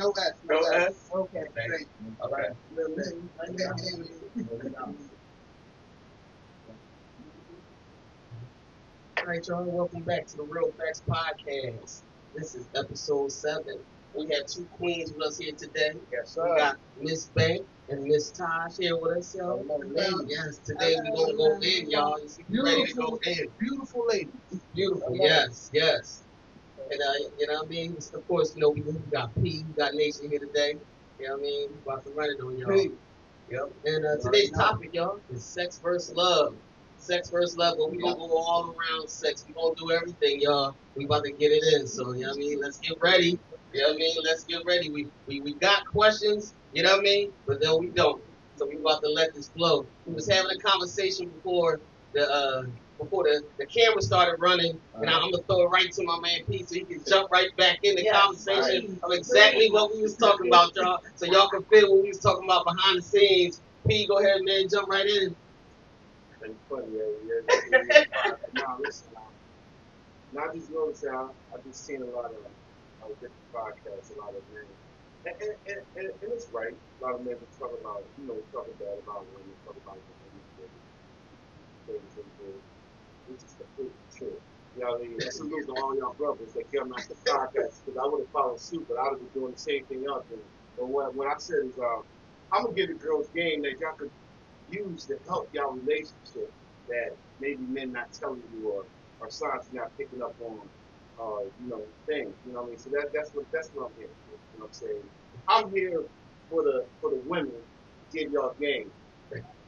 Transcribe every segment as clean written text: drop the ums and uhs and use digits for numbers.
No S. No S? Okay. Thank you. Okay. All right, y'all. Welcome back to the Real Facts Podcast. This is episode 7. We have two queens with us here today. Yes, We sir. got Miss Bank and Miss Tosh here with us, y'all. Yes, today we're going to go in, y'all. You see, we ready to go in. Beautiful lady. Beautiful, yes, yes. And, you know what I mean? Of course, you know, we got P, we got Nation here today. You know what I mean? We about to run it on y'all. Hey. Yep. And today's topic, y'all, is sex versus love. Sex versus love, but we gonna go all around sex. We gonna do everything, y'all. We about to get it in. So, you know what I mean? Let's get ready. You know what I mean? Let's get ready. We got questions, you know what I mean? But then we don't. So we about to let this flow. We was having a conversation before the camera started running, and I'm gonna throw it right to my man Pete so he can jump right back in the conversation of exactly what we was talking about, y'all. So y'all can feel what we was talking about behind the scenes. Pete, go ahead, man, jump right in. It's funny, yeah. Now, listen, not just notice how I've just seen a lot of different podcasts, a lot of men. And it's right. A lot of men are talking about, talking bad about women, talking about women, things and things. Which is completely true. You know what I mean? And salute to all y'all brothers that come out the podcast, because I would have followed suit, but I would have been doing the same thing y'all doing. But what I said is, I'm going to give the girls game that y'all could use to help y'all relationship that maybe men not telling you or signs you're not picking up on, things. You know what I mean? So that's what I'm here for. You know what I'm saying? I'm here for the women to give y'all game,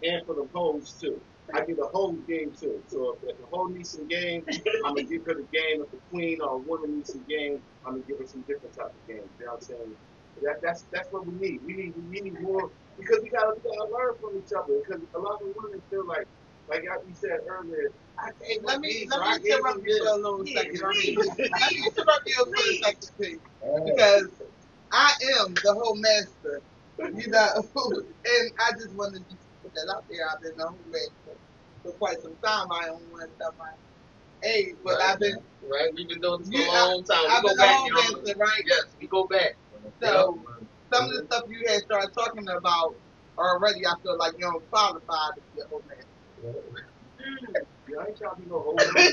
and for the hoes too. I give the whole game too. So if the hoe needs some game, I'm gonna give her the game. If the queen or a woman needs some game, I'm gonna give her some different type of game. You know what I'm saying? That's what we need. We need more, because we gotta learn from each other. Because a lot of women feel like you said earlier. Let me interrupt you for a little second. Let me interrupt you for a second, Pete, because I am the whole master, you know, and I just wanted to put that out there. I've been the whole master for quite some time. I don't want to tell my age, but right, I've been right. We've been doing this for a long time. I've been the whole master, right? Yes, we go back. So some of the stuff you had started talking about already, I feel like you're qualified to be a whole master. Yeah, I ain't trying to be no old. You just said.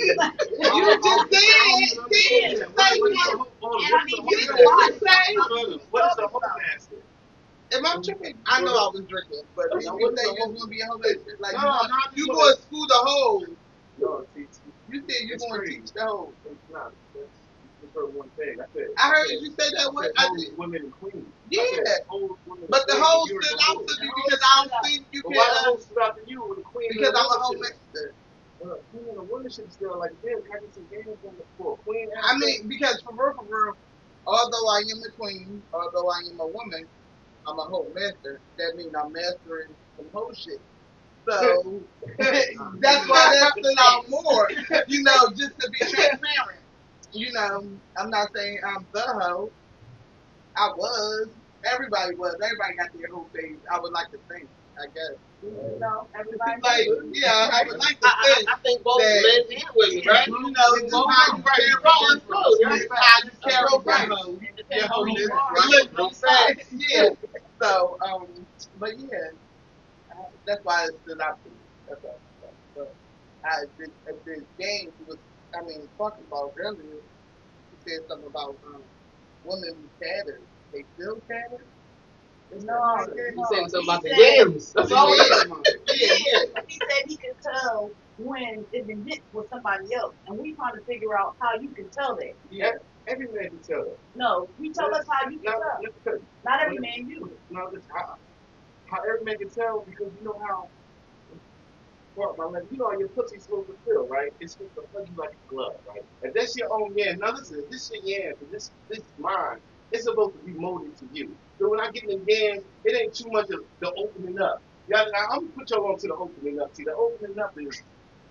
What is the whole master? Am I tripping? I know I was drinking, but you say you was going to be a whole master. Like, you no, going to school the whole. No, you said you're going to teach the whole. It's not. Just heard one thing. I heard you say that one. I did. Women and queens. Yeah. But the whole stood out to me because I don't think you can. Why the whole stood out to you with the queen? Because I'm a whole master. Queen and a woman should still like, damn, can I get some games for a queen? I mean, because for real, although I am a queen, although I am a woman, I'm a whole master. That means I'm mastering some whole shit. So that's why that stood out more. You know, just to be transparent. You know, I'm not saying I'm the hoe. I was. Everybody was. Everybody got their whole phase. I would like to think, I guess. No, everybody. Like, yeah, I would like to think. I think both men and women, right? You know, both how you carry rolling through. How you carry rolling. Your whole right? Yeah. So, but yeah, that's why it stood out to me. That's all. But this game was, talking about earlier, you said something about women who tatter. They still tatter? No, he said something about the yams. Yeah. He said he could tell when it been hit with somebody else, and we trying to figure out how you can tell that. Yeah, every man can tell that. No, he tell us how you can tell. Not every man you. No, how every man can tell, because you know how. Well, you know how your pussy's supposed to feel, right? It's supposed to hug you like a glove, right? If that's your own yam, now listen, if this your yam, if this is mine, it's supposed to be molded to you. So when I get in the yams, it ain't too much of the opening up. Yeah, I'm gonna put y'all on to the opening up. See, the opening up is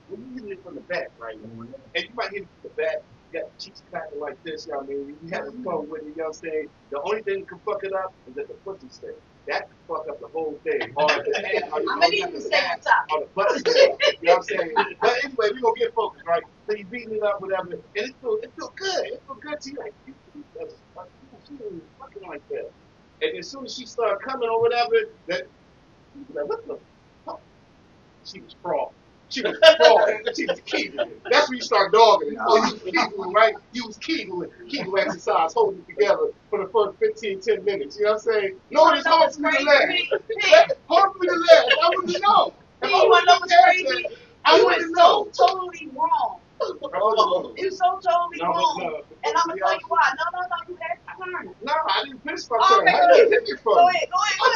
when you hit it from the back, right? And you might hit it from the back. You got the cheeks cracking like this, you know what I mean? You have a fun with it, you know what I'm saying? The only thing that can fuck it up is that the pussy stay. That can fuck up the whole thing. Or the hand, I'm gonna need to stay on top. Or the butt stay. You know what I'm saying? But anyway, we gonna get focused, right? So you beating it up, whatever, and it feel good. It feel good to you, like, she was fucking like that. And as soon as she started coming or whatever, that like, what the fuck? She was fraud. She was fraud. She was keegling. That's when you start dogging it. Oh, you was keegling, right? You was keegling. Kegel exercise, holding it together for the first 15, 10 minutes. You know what I'm saying? No, it's hard for me to laugh. Hard for me to laugh. I wouldn't know. If I You know what's crazy? I wouldn't know. So totally wrong. You so totally wrong. And I'm gonna tell you why. No, you had to turn. No, I didn't finish my Oh, turn. okay, I didn't hit it from. Go ahead. I'm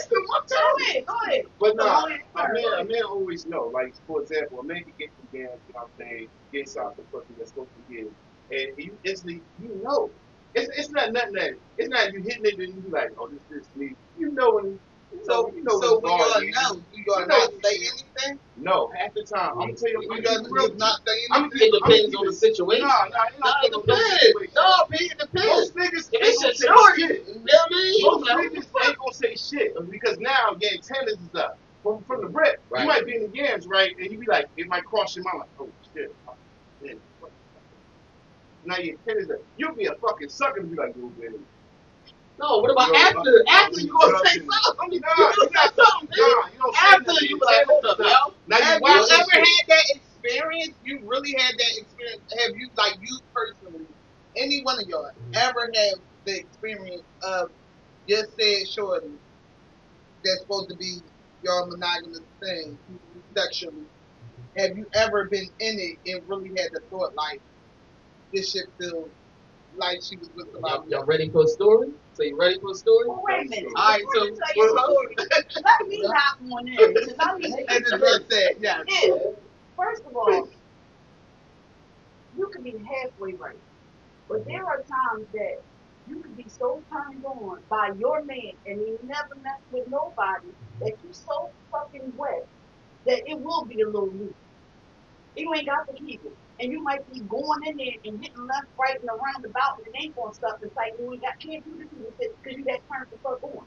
still my turn. Go ahead. But no, a man always know. Like, for example, a man can get some gas, you know what I'm saying, get something pussy that's supposed to get. And you instantly, you know. It's not nothing that, it's not you hitting it and you be like, oh, this me. You know when. So when y'all know, do y'all not say anything? No, half the time. I'm gonna tell you, You guys not say anything? It depends on the situation. No, it depends. No, it depends. Most niggas ain't It's gonna a say short. shit. You know what I mean? Most niggas ain't gonna say shit because now your antennas is up. From the rip, Right. you might be in the games, right? And you be like, it might cross your mind like, oh shit. Man, what the fuck? Now your antennas up. You'll be a fucking sucker and be like, oh baby. No, what about after? After you gonna say something? You gonna say something, man. After you be like, what's up, yo? Now Have you you watch ever had that experience? You really had that experience? Have you, like you personally, any one of y'all, ever have the experience of just said shorty that's supposed to be your monogamous thing sexually? Have you ever been in it and really had the thought like this shit feels like she was with somebody? Y'all ready for a story? So you ready for a story? Well, wait a minute. All right, Before so you tell your story, let me hop on in. Because I need to As the girl said, yeah. Yeah. First of all, you can be halfway right. But there are times that you can be so turned on by your man and he never messed with nobody that you so fucking wet that it will be a little loose. You ain't got to keep it. And you might be going in there and hitting left, right, and around about and it ain't gonna stuff. It's like you can't do this because you got turned the fuck on.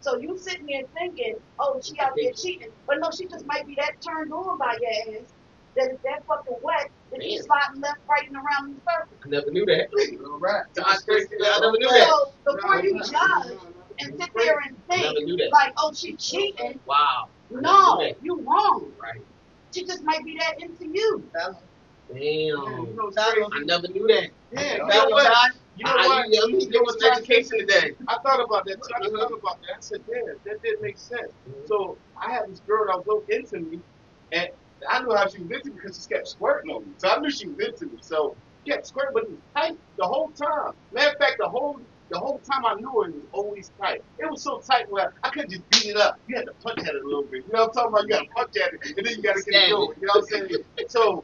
So you sitting there thinking, oh, she out there cheating. But no, she just might be that turned on by your ass that is that fucking wet that she's sliding left, right, and around in the circle. I never knew that. All right. I never knew that. So before you judge and sit there and think like, oh, she cheating. Wow. No, you wrong. Right. She just might be that into you. Damn. I I never knew that. Yeah, you That know was what? Josh. You know what? Let me give us some education today. I thought about that too. I thought about that. I said, yeah, that did make sense. So I had this girl that was so into me, and I knew how she was into me because she kept squirting on me. So I knew she was into me. So she kept squirting, but it was tight the whole time. Matter of fact, the whole time I knew her, it was always tight. It was so tight where I couldn't just beat it up. You had to punch at it a little bit. You know what I'm talking about? You got to punch at it, and then you got to get it going. You know what I'm saying? So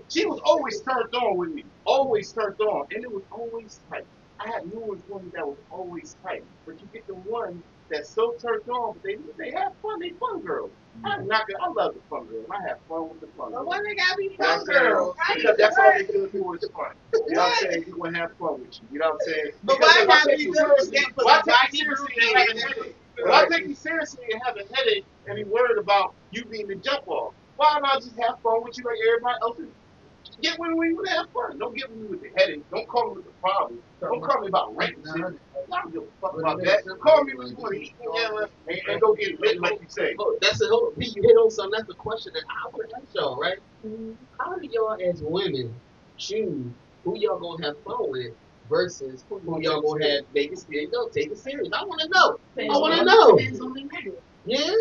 she was always turned on with me. Always turned on. And it was always tight. I had numerous women that was always tight. But you get the one that's so turned on, but they have fun. They fun girls. I love the fun girls. I have fun with the fun But girls. why they gotta be You know what fun I'm saying? girls? Because that's all they do is fun. You know what I'm saying? You're going to have fun with you. You know what I'm saying? But Because why if I gotta take be you good with seriously- them? Why take you seriously and have a headache? If I take you seriously and have a headache and be worried about you being the jump off, why not just have fun with you like everybody else? Get with me when you have fun. Don't get with me with the headache. Don't call me with the problem. Don't call me about rape shit. I don't give a fuck about that. Call me when you want to eat together and go get lit like you say. Oh, that's a whole. You hit on something. That's the question that I want to ask y'all, right? How do y'all as women choose who y'all gonna have fun with versus who y'all gonna have make it serious? No, take it serious. I want to know. I want to know. Depends on the nigga. Yeah.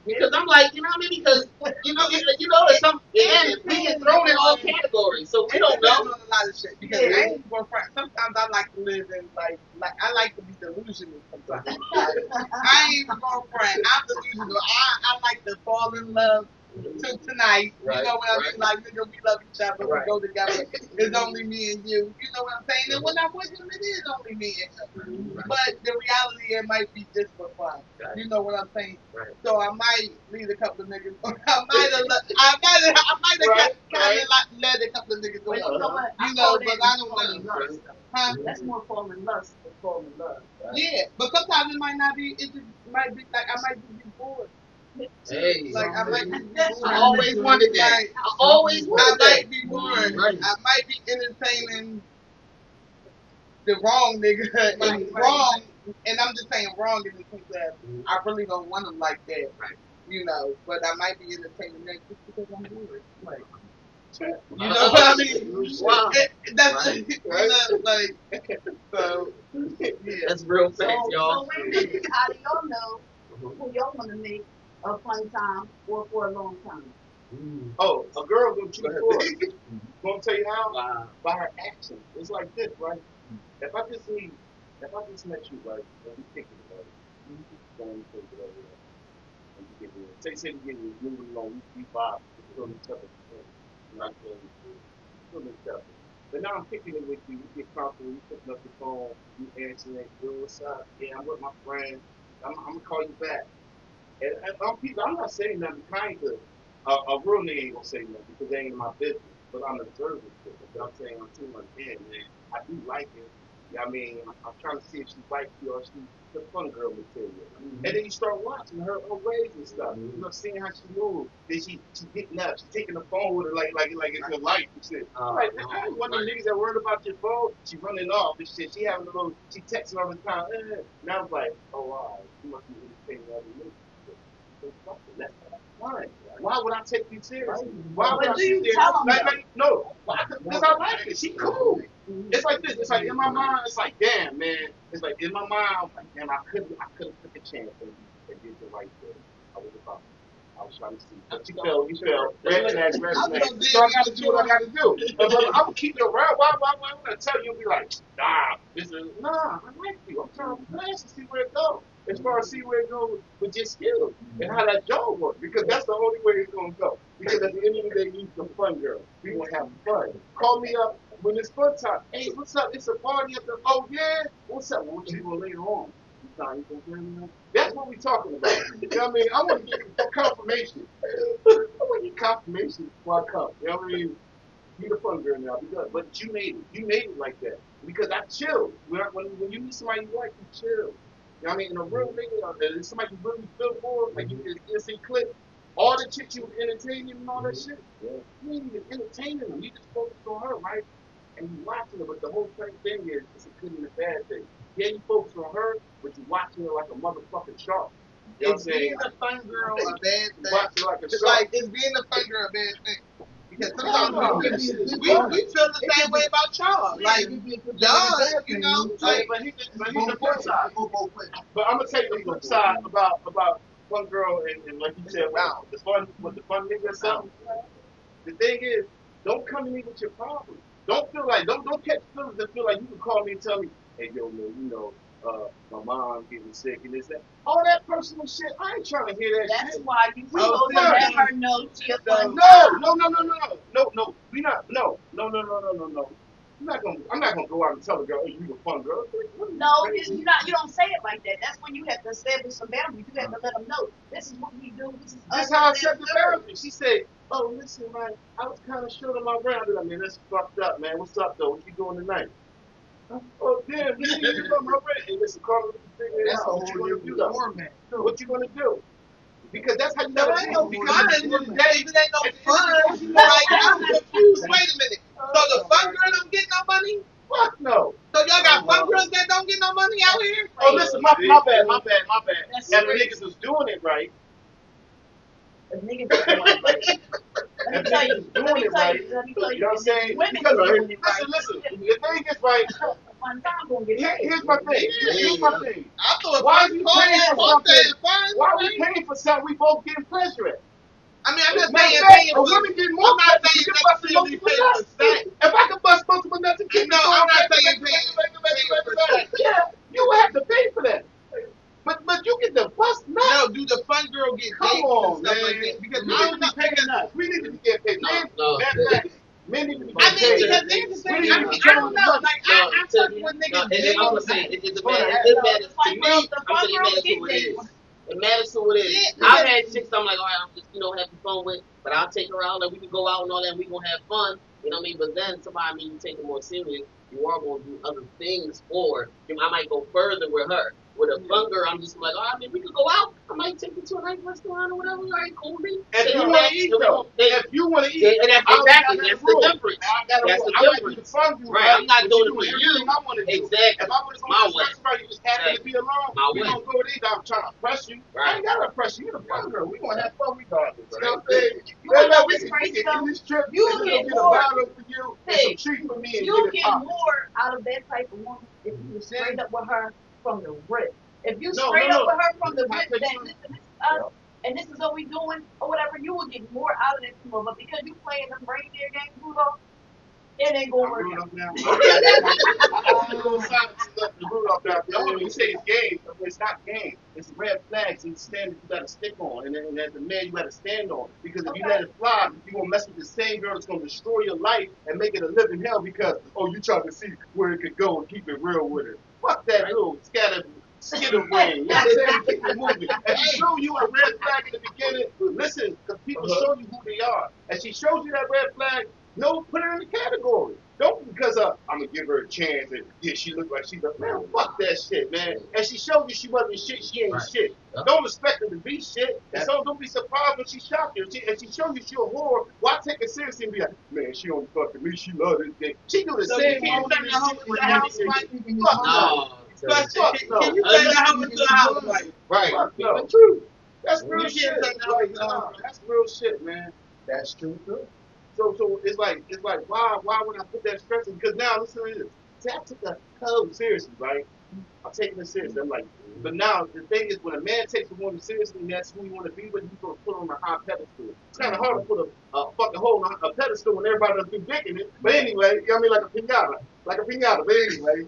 Because I'm like, you know what I mean? Because it's some and we get thrown in all categories, so we don't know. On a lot of shit because I ain't going front. Sometimes I like to live in like I like to be delusional sometimes. I ain't even going front. I'm delusional. I like to fall in love tonight. Right, You know what I'm right. saying? Like nigga, we love each other. Right. We go together. It's only me and you. You know what I'm saying? And when I'm with him, it is only me and him. Right. But the reality, it might be just for fun. Right. You know what I'm saying? Right. So I might lead a couple of niggas. I might have kind of like led a couple of niggas But away. you know what? You know, but I don't know. Lust. Huh? That's more fall in lust than fall in love. Yeah, but sometimes it might not be. It just might be like I might just be bored. Hey, Like I might be bored. I always wanted that. Like, I always I wanted that. might be bored. Right. I might be entertaining the wrong nigga is Right, wrong, right. and I'm just saying wrong in the sense that I really don't want him like that, Right. you know. But I might be entertaining that just because I'm bored. Like, you Uh, know what I mean? Wow. That's Right. you know, like so. Yeah. That's real So, facts, y'all. so wait a minute. How do y'all know Mhm. who y'all want to make a fun time or for a long time? Oh, a girl gonna choose Go ahead. for us. Gonna tell you how? Wow. By her actions. It's like this, right? If I just met you, right, and we thinking about it, you going to think about it, and you get in. Say we get in, moving along, we vibe, we feel each other, not feeling each other. But now I'm kicking it with you, you get comfortable, you picking up the phone, you answering it, yo, what's up? Yeah, I'm with my friend, I'm gonna call you back. And I'm not saying nothing kind of, a real nigga ain't gonna say nothing because they ain't my business. But I'm observing shit. But I'm saying I'm too much in, man. I do like it. You know what I mean, I'm trying to see if she likes you or she's the fun girl material. And then you start watching her ways and stuff. You know, seeing how she moves. Then she getting up, she taking the phone with her like it's her life and shit. Like, I ain't one of them niggas that worried about your phone. She running off and shit. She having a little, she texting all the time. And I was like, oh wow, you must be entertaining other niggas. That's fine. Why would I take you seriously? Why would I But do you sit there? tell them Like, no, because I like it. She cool. It's like this. It's like in my mind. It's like, damn, man. It's like in my mind. I was like, damn, I could have took a chance and did the right thing. I was about. I was trying to see, but you fell. Red flag. So I got to do what I got to do. But I'm gonna keep you around. Why would I tell you? And be like, nah, I like you. I'm trying to blast to see where it goes. As far as see where it goes with your skills and how that job works, because that's the only way it's gonna go. Because at the end of the day, you're the fun girl. We gonna have fun. Call me up when it's fun time. Hey, what's up? It's a party at the. Oh yeah. What's up? Well, what you doing later on? That's what we talking about. You know what I mean? I want to get confirmation. I want to get confirmation before I come. You know what I mean? Be the fun girl now. Because, but you made it. You made it like that. Because I chill. When you meet somebody you like, you chill. You know what I mean? And a real nigga, somebody you really feel for, like you can instant click. All the chicks you entertaining and all that shit, you ain't even entertaining them. You just focus on her, right? And you watching her, but the whole thing is it's a good and a bad thing. Yeah, you focus on her, but you watching her like a motherfucking shark. You know what I'm Is saying? being a fun girl a bad thing? Watching like a It's shark. like, is being a fun girl a bad thing? Because sometimes we feel the same way about y'all. Like, y'all, you know, like, But here's the flip side. But I'm gonna tell you the flip side about fun girl and like you said, with the fun nigga or something. The thing is, don't come to me with your problems. Don't feel like don't catch feelings that feel like you can call me and tell me, hey yo man, you know, my mom getting sick and this that. All that personal shit, I ain't trying to hear that That's shit. why you supposed to no. let her know she a fun No. We not. No. I'm not gonna go out and tell a girl, hey, you a fun girl. No, you not. You don't say it like that. That's when you have to establish some boundaries. You have to let them know this is what we do. This is us. That's how I set the boundary. She said, "Oh, listen, man, I was kind of short on my round. I mean, that's fucked up, man. What's up, though? What you doing tonight?" Oh, damn, you didn't on my rent. Hey, listen, call me. That's what you gonna do, though. What you gonna do? Because that's how you no, gotta ain't be. no Because fun. at the end of the day, It ain't no fun. Like, I'm confused. Wait a minute. So the fun girl don't get no money? Fuck no. So y'all got fun girls that don't get no money out here? Oh, listen, my bad. That's And the crazy. niggas was doing it right. The niggas is doing it right. Let me tell you. Let me tell you. You know what I'm saying? Women Because doing it right. listen. The thing is right. One time gonna get paid. Here's my thing. I thought Why are you paying for something? fun. Why are we paying for something we both getting pleasure at? I mean, I'm just Matter saying of fact, paying a for. woman getting more I'm not pleasure. saying You can bust necessarily multiple pay for nuts. sex. If I could bust multiple nuts and keep No, I'm not saying paying. Yeah, you would have to pay for that. But you get the bust nuts. No, do the fun girl get Come dates on, and stuff man. like that? Because We I need don't to know. be paying nuts. We need to be getting paid. No. Men need to be I getting mean, paid. because here's the thing. We I need to mean, be I don't charging know. money. Like, No, I fuck with no, niggas. and then I'm gonna say it matters to me. I'm saying it matters to what it is. It matters to what it is. Yeah, I've had chicks I'm like, all right, I'm just having fun with, but I'll take her out and we can go out and all that. And we gonna have fun, you know what I mean? But then somebody, I mean, you take it more serious. You are gonna do other things for. I might go further with her. With a fun girl, I'm just like, oh, I mean, we could go out. I might take you to a nice restaurant or whatever. All right, cool. If you want to eat, though. If you want to eat, exactly. That's the difference. That's the difference. Right. I'm not doing it for you. I want to do. Exactly. If I want to go to a restaurant, you just happen to be alone. My We way. don't go to these. I'm trying to press you. I ain't gotta press you. You're the fun girl. We gonna have fun regardless. You know what I'm saying? We can do this trip. You It's get gonna get a more. bottle for you and some treat for me and You get it get poppin'. more out of that type of woman if you were straight up with her from the rip. If you No, straight no, up with her from the My rip, take that on- listen, this is us, and this is what we doing, or whatever, you will get more out of that female. But because you playing them reindeer games, Rudolph, it ain't gonna work out. Now. I see little signs left the Rudolph out there. You say it's game, but it's not game. It's red flags and standards you gotta stick on, and as a man you gotta stand on. Because if you let it fly, you gonna mess with the same girl that's gonna destroy your life and make it a living hell because you trying to see where it could go and keep it real with her. Fuck that little scattered skitter brain. You know what I'm saying? Keep it moving. And she showed you a red flag in the beginning. Listen, because people show you who they are. And she shows you that red flag. No, put her in the category. Don't because I'm gonna give her a chance and she look like she's a man. Fuck that shit, man. And she showed you she wasn't shit. She ain't shit. Don't expect her to be shit. And so don't be surprised when she shocked you. And she showed you she a whore. Why take her seriously and be like, man, she only fucking me. She love this dick. She do the same can't turn your home into a housewife. Fuck no. Can you turn your home into a housewife? Right. The truth. That's real You shit. can't turn your home into a That's real shit, man. That's true too. So it's like why would I put that stress in? Because now listen to this. See, I took a hoe seriously, right? I'm taking it seriously. I'm like, but now the thing is, when a man takes a woman seriously, and that's who you want to be with, he's gonna put her on a high pedestal. It's kind of hard to put a fucking hole on a pedestal when everybody does do dick in it. But anyway, you know what I mean, like a pinata. But anyway,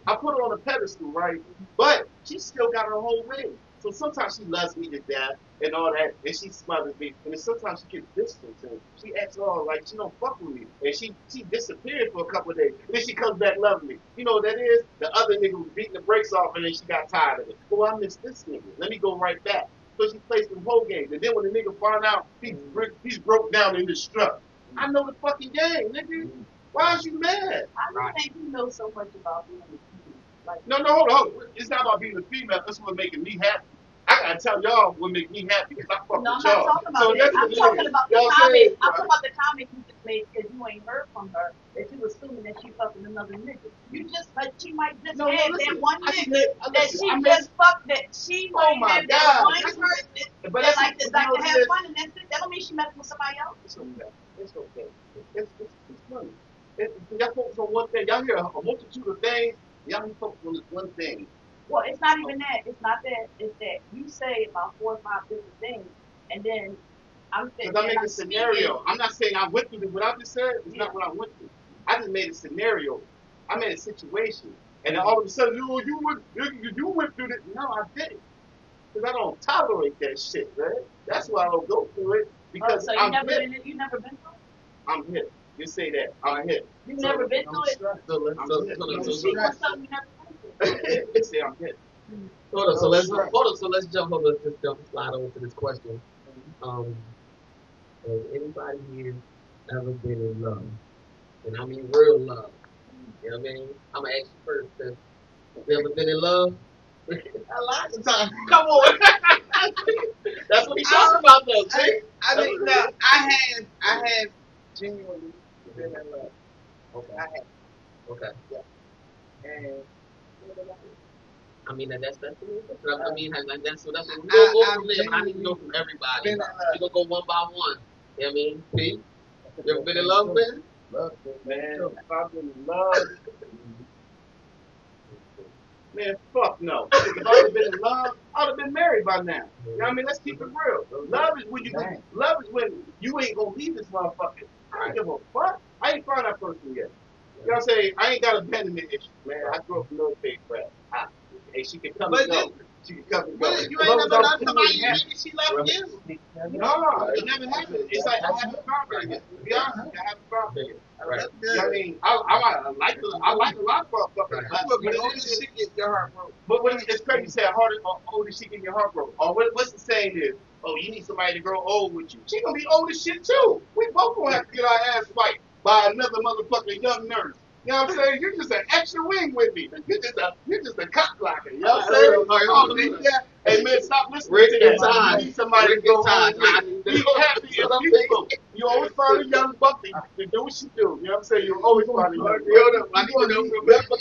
I put her on a pedestal, right? But she still got her whole way. So sometimes she loves me to death and all that, and she smothers me. And then sometimes she gets distant, and she acts all like she don't fuck with me. And she disappeared for a couple of days. And then she comes back loving me. You know what that is? The other nigga was beating the brakes off, and then she got tired of it. Oh, I miss this nigga. Let me go right back. So she plays some whole games. And then when the nigga find out he's broke down and distraught, I know the fucking game, nigga. Why is you mad? I don't think you know so much about being a female. Like, No, hold on. It's not about being a female. That's what's making me happy. I gotta tell y'all what makes me happy because I fuck no, I'm with not y'all. talking about So that. that's I'm what it talking is. about the Y'all comment. saying, I'm talking about the comment you just made because you ain't heard from her that you assuming that she fucking another nigga. You just like she might just No, have listen, that one I nigga just- that she just fucked that she Oh might my have that God. one That's person but that that's like to you know what have it is? fun and that's it. That don't mean she messing with somebody else. It's okay. It's okay. It's funny. Y'all focus on one thing. Y'all hear a multitude of things. Y'all need to focus on this one thing. Well, it's not even that. It's not that. It's that you say about 4 or 5 different things, and then I'm Because I make a scenario. I'm not saying I went through what I just said. It's not what I went through. I just made a scenario. I made a situation. And then all of a sudden, you went through it. No, I didn't. Because I don't tolerate that shit, man. That's why I don't go through it. Because so I'm hit. you never been through it? I'm hit. You say that. I'm hit. You never been through it? She wants something you never been through. You say I'm hit. Hold on, so let's just slide over to this question. Has anybody here ever been in love? And I mean real love. You know what I mean? I'm gonna ask you first. Have you ever been in love? A lot of times. Come on. That's what he's talking about, though. See? I mean, no, I have genuinely been in love. Okay. I have. Okay. And I mean, that's the question. I mean, that's what we'll go from there, but I need to know from everybody. Been in love. We're gonna go one by one. You know what I mean? P? You ever been in love, man? Love, man. If I've been in love, man, fuck no. If I would have been in love, I would have been married by now. You know what I mean? Let's keep it real. Love is when you ain't gonna leave this motherfucker. I don't give a fuck. I ain't found that person yet. You know what I'm saying? I ain't got abandonment issues, man. I grew up in military crap. Hey, she can come and go. She can come and go. but you ain't never loved somebody and she loved you. No, it never happened. It's like I haven't found her yet. To be honest, I haven't found her yet. Right. You know what I mean? I like a lot of motherfuckers. But the older shit get your heart broke. But it's crazy to say older shit get your heart broke. Or what's the saying is, oh, you need somebody to grow old with you. She gonna be old as shit too. We both gonna have to get our ass wiped by another motherfucking young nurse. You know what I'm saying? You're just an extra wing with me. You're just a cock blocker. You know what I'm saying? Oh, yeah. Hey man, stop listening Rick to that. and Todd. You need somebody to go home with. Be happy and peaceful. You always find a young bucky to do what you do. You know what I'm saying? You always find a young bucky. I need to know from that for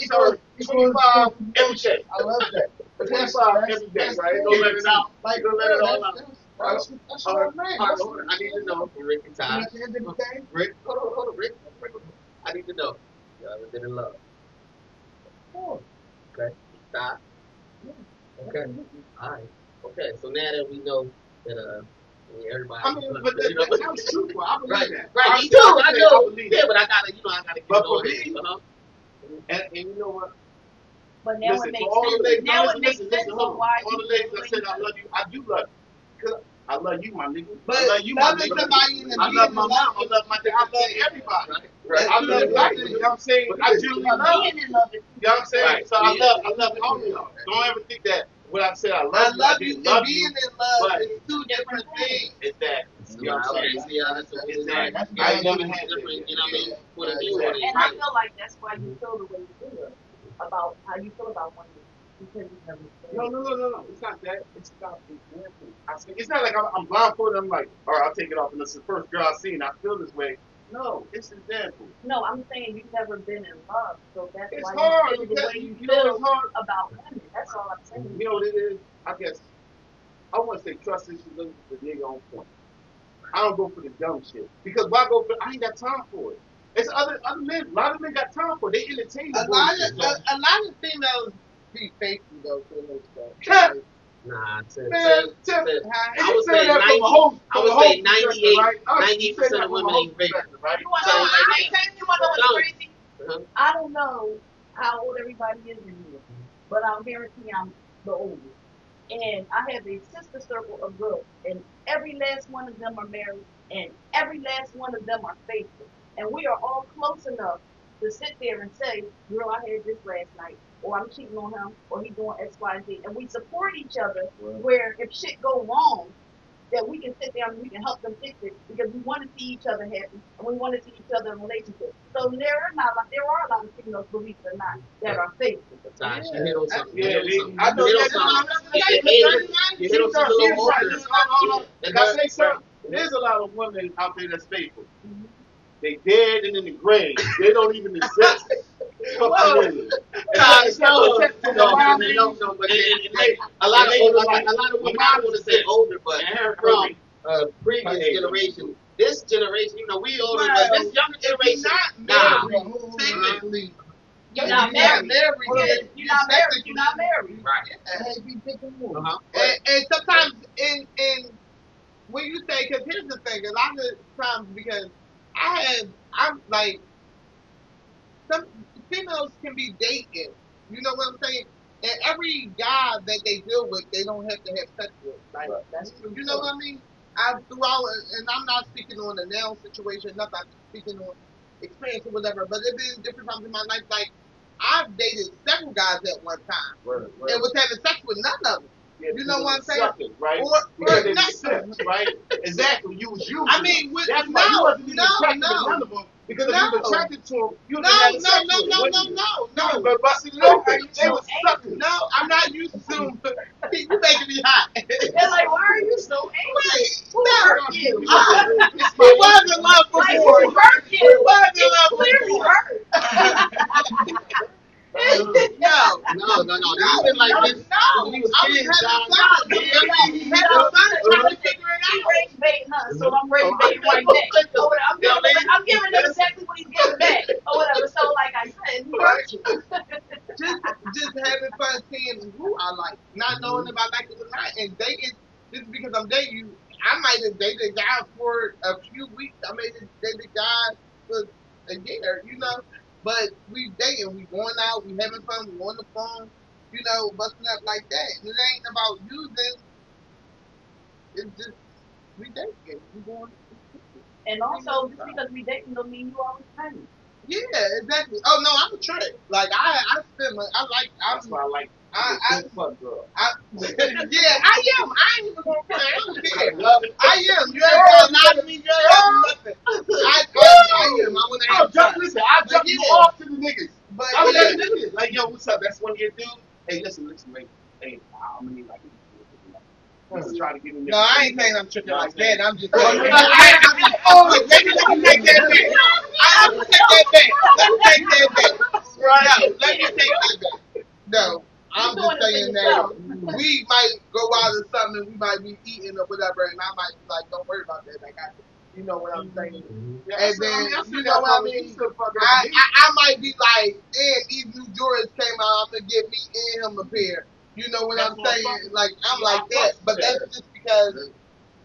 25 every day. I love that. 25 every day, right? Don't let it out. Like, don't let it all out. That's all right, man. I need to know from Rick and Todd. At the end of the day, Rick, hold on, Rick. I need to know. Y'all ever been in love? oh, Okay. Todd? Okay. All right. Okay. So now that we know that everybody. I mean, but that's truthful. I believe right, that. right. Me too. I know. believe Yeah, that. but I gotta get But it for on me, it. and you know what? But now Listen, it for makes all the sense. ladies, Now listen, it makes listen, sense hold of on. why All the ladies that said I love you, I do love you. Cause I love you, my nigga. But I love you, my loving nigga. somebody in the I love my mom. I love my dad. I love everybody. Right. I love life. You know what I'm saying? I genuinely love. being in love is You know what I'm saying? Right. So I love all of y'all. Don't ever think that when I say I love I you, love I you didn't and love being you. in love but- is two different things. Exactly. You know what I'm saying? See how that's what Exactly. I ain't never had that. different. You know what I mean? What it Yeah. means. and I feel like that's why you feel the way you feel about how you feel about women. Because you never No. It's not that. It's about example. It's not like I'm blindfolded. I'm like, all right, I'll take it off. And this is the first girl I've seen. I feel this way. No, it's example. No, I'm saying you've never been in love, so that's It's why hard you feel the because way you you know feel it's hard. about women. That's all I'm saying. You know what it is? I guess I want to say trust issues is the nigga on point. I don't go for the dumb shit because why go for? I ain't got time for it. It's other men. A lot of men got time for it. They entertain the A lot bullshit. of females be faithful though for the most Yeah. part. Nah, Man, I would say 90, 90% of women ain't faithful. right? You wanna So, know, like, I yeah. tell you wanna know what's So- crazy? Uh-huh. I don't know how old everybody is in here, but I'll guarantee I'm the oldest. And I have a sister circle of girls, and every last one of them are married, and every last one of them are faithful. And we are all close enough to sit there and say, girl, I had this last night, or I'm cheating on him, or he's doing X, Y, Z. And we support each other where if shit go wrong, that we can sit there and we can help them fix it because we want to see each other happy and we want to see each other in relationships. So there are a lot of females, believe it or not, that are faithful. Tosh, you hit on something. Yeah, You hit on something. I know. You Yeah, hit on something. no, You hit on something a little more. Hold on. Can I say something? There's a lot of women out there that's faithful. They dead and in the grave. They don't even exist. No, but a lot of women, I don't want to say older, but from previous generation, this generation, you know, we older, but this younger generation, Not married, technically. You're not married. You're not married. You're not married. Right. And sometimes in when you say, because here's the thing, a lot of times because I'm like, some females can be dating, you know what I'm saying? And every guy that they deal with, they don't have to have sex with. Like, you know what I mean? And I'm not speaking on the now situation, nothing. I'm speaking on experience or whatever. But there been different times in my life, like I've dated several guys at one time and was having sex with none of them. Yeah, you know what I'm saying? Suckers, right? Or they not. sex, right? Exactly. You was using I mean, them. That's why you wasn't even attracted to none of them. Because if you was attracted to them, you would have had sex with them. No. But busted it open. They was suckers. No, I'm not used to them. You making me hot. They're like, why are you so angry? Who hurt you? He was in love before. Like, who hurt you? He was in love Clearly before. hurt. No. You've been like this since we was kids, John. Trying to figure it He out. rage baiting us, so I'm rage baiting right back. Or whatever. I'm giving them exactly what he's giving back, or whatever. So, like I said, he hurt you. Just having fun seeing who I like, not knowing if I like it or not, and dating. Just because I'm dating you, I might have dated guys for a few weeks. I may have dated guys for a year, you know. But we dating, we going out, we having fun, we on the phone, you know, busting up like that. And it ain't about using. It's just we dating, we going. And also, just because we dating don't mean you always paying. Yeah, exactly. Oh no, I'm a trick. Like I spend my, That's why I like fun girl. Yeah, I am. I ain't even gonna play. I don't care. I am. You ain't got nothing. I am. I want to have fun. Listen, I jump you off to the niggas. But I was yeah. that nigga. Like, yo, what's up? That's one of your dudes. Hey, listen, wait. Hey, I'm gonna need like. Just try to get in there. No, I ain't saying I'm tripping like that. I'm just Oh, saying. let Let me take that back. Let me take that back. Let me take that back. Right. No, let me take that back. No, I'm doing just it for saying yourself. that we might go out or something, we might be eating or whatever, and I might be like, don't worry about that. Like, you know what I'm saying? And then, you know what I mean? I might be like, damn, these new Jordans came out, I'm going to get me and him a pair. You know what I'm saying? Like, I'm like that. But that's just because,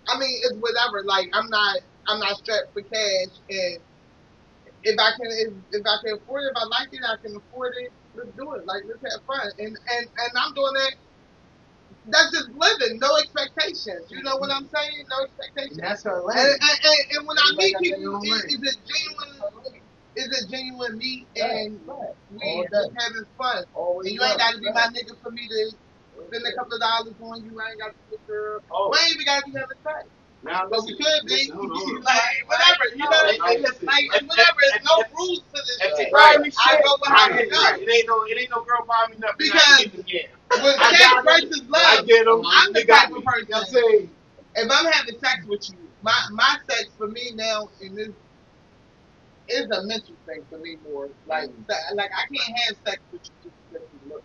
I mean, it's whatever. Like, I'm not strapped for cash, and if I can afford it, if I like it, I can afford it. Let's do it. Like, let's have fun. And I'm doing that. That's just living, no expectations. You know what I'm saying? No expectations. And that's her lane. And when I Everybody meet got people, their own lane. is it genuine? Is it genuine me and we All just day. having fun? Always And you ain't love. got to be my nigga for me to spend a couple of dollars on you. I ain't got to be a girl. We ain't even got to be having sex. Now, But we could be. hold on. Like, whatever. You know, like, whatever. There's no rules to this If shit. you buy me I shit, go with how it goes. it ain't no girl buying me nothing. Because with I sex got versus I love, get 'em. I'm the They got type me. of person. You know what I'm saying? If I'm having sex with you, my sex for me now in this is a mental thing for me more. Like I can't have sex with you just because you look.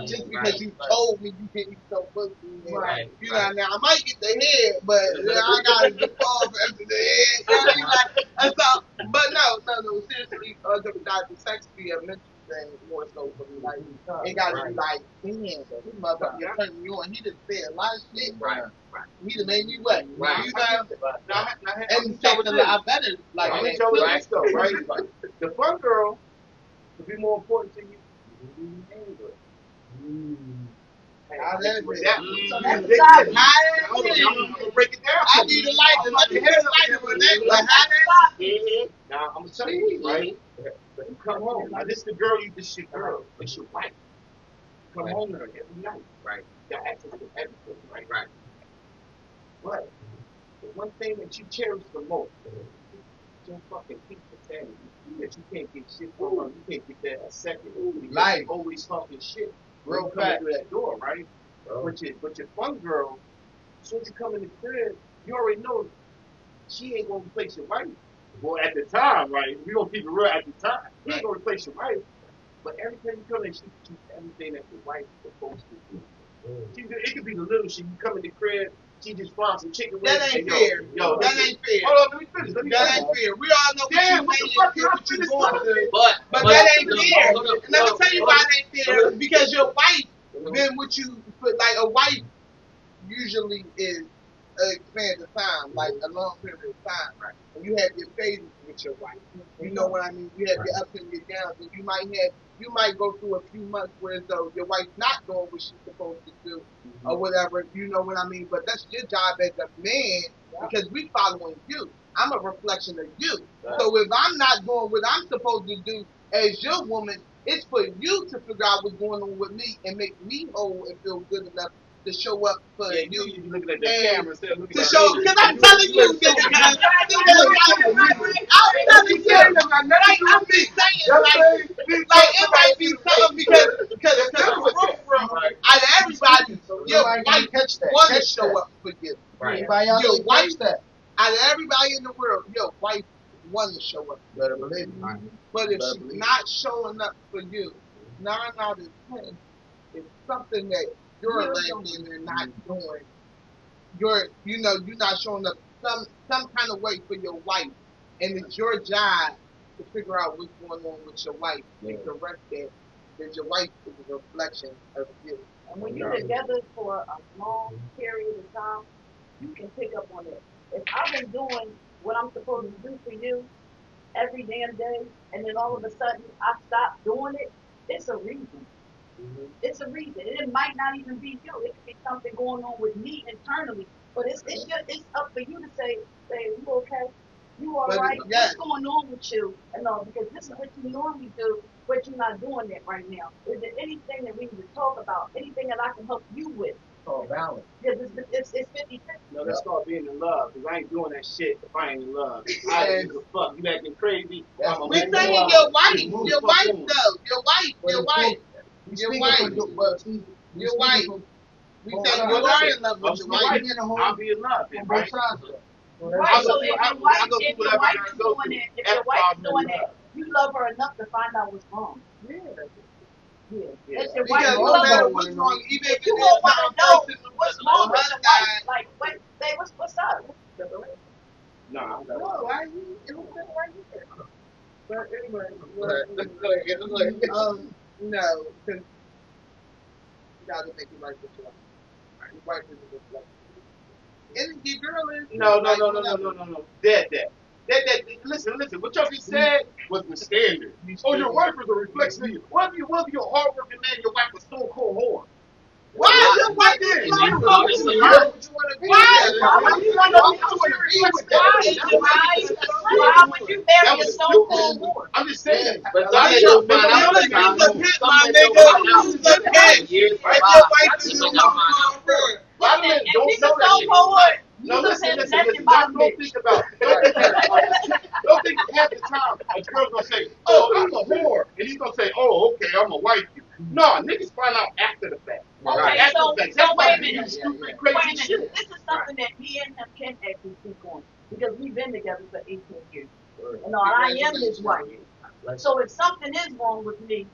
Just because you told me you didn't so pussy. Right. You know, now I might get the head, but I gotta default after the head. You know what I mean? Like, that's all. But no. Seriously, the sex be a mental thing more so for me. Like, it gotta be like, damn, this motherfucker turned me on. He just said a lot of shit. Right. He done made me wet. Right. You know? Now, And sex a lot better. Like, let me that tell you too. this though, right? The fun girl would be more important to you. How that is it? So that's the side. How that is it? I'm gonna break it down. I need a lighter. Let me get a lighter with that. But how that is Now I'm gonna tell you, right? When you come home, now this the girl this your girl, this your wife. Come home to her every night, right? You got access to everything, right? Right. But the one thing that you cherish the most is your fucking pizza family. That you can't get shit from her, you can't get that a second. Because you always talking shit. Real coming through that door, right? But your fun girl, as soon as you come in the crib, you already know she ain't gonna replace your wife. Well, at the time, right? We gonna keep it real at the time. He ain't gonna replace your wife. But every time you come in, she do everything that your wife is supposed to do. It could be the little shit. You come in the crib, she just fries some chicken wings. That ain't fair. Yo, That ain't fair. Hold on, let me finish. That ain't fair. We all know Damn, what what you the fuck? saying, what you going through. But But that ain't fair. hold up, And let me tell you why it ain't fair. hold up. Because your wife been with you for, like, a wife usually is an expanded time, like a long period of time. Right. And you have your phases with your wife. You know what I mean? You have your ups and your downs, and you might go through a few months where though your wife's not doing what she's supposed to do or whatever. You know what I mean? But that's your job as a man because we following you. I'm a reflection of you. So if I'm not doing what I'm supposed to do as your woman, it's for you to figure out what's going on with me and make me whole and feel good enough to show up for you. You looking at the camera instead of looking To at show, me. because I'm telling you, nigga, I'm telling you, like, I'm just saying, like, it might be something because out of everybody, your wife want to show up for you. Anybody else Your can wife, catch that? out of everybody in the world, your wife want to show up. Better believe it. But if she's not showing up for you, 9 out of 10, it's something that you're lacking and not doing. You're not showing up some kind of way for your wife, and it's your job to figure out what's going on with your wife and correct that. Because your wife is a reflection of you. And when you're together for a long period of time, you can pick up on it. If I've been doing what I'm supposed to do for you every damn day, and then all of a sudden I stop doing it, it's a reason. It's a reason. And it might not even be you. It could be something going on with me internally. But it's up for you to say, you okay? You all But right? yes. What's going on with you? And all because this is what you normally do, but you're not doing it right now. Is there anything that we need to talk about? Anything that I can help you with? called balance. Because it's 50-50. No, that's called being in love. Because I ain't doing that shit if I ain't in love. I don't give a fuck. You acting crazy. That's I'm a We what move saying on. your wife, You move your the fuck wife on. though, your wife. Your wife. Your wife. We say you are in love with your wife. I'll be in love, on right? both sides. Though. So that's Right, I'll so go if through- your I wife, go through if your whatever I wife gotta is go doing through. it, if That's your wife called is doing love. it, you love her enough to find out what's wrong. Yeah. Yeah. Yeah. If your wife, Because you no love matter her, what's wrong, even if you it won't is want how to know person what's on wrong with her your wife. side. Like, wait, babe, what's up? No, I'm No, not. why you? It was right here. But anyway, no, because you gotta make it right with your wife. Your wife is a good wife. And your girl is. No. like, That. Listen. What y'all just said was the standard. Oh, your wife is a reflection of you. What if you're a hardworking man? Your wife was so cold whore. Why is your wife Then. so You- cold? it's a Why lot. would you want to be Why? with Why her? would you Why want would you want to be with Why that? is That your was wife? Why would you marry That a was stone cold stupid. whore? I'm just saying. But Why some men y'all- don't find y'all out. let You's me a know. pimp, Some my men don't nigga. find out. You's a After pimp. years If go your by, wife is some a men stone don't find out. cold whore. A lot of Listen, men if don't she's know a that stone shit. cold whore, No, you listen. that's your Don't, bottom don't bitch. think about. Don't think half the time a girl's gonna say, "Oh, I'm a whore," and he's gonna say, "Oh, okay, I'm a wife you." No, niggas find out after the fact. Okay, After so the fact. That's why wait a they do minute. stupid, Wait a crazy minute. shit. This is something that me and him can actually speak on because we've been together for 18 years. And I am his wife. So if something is wrong with me,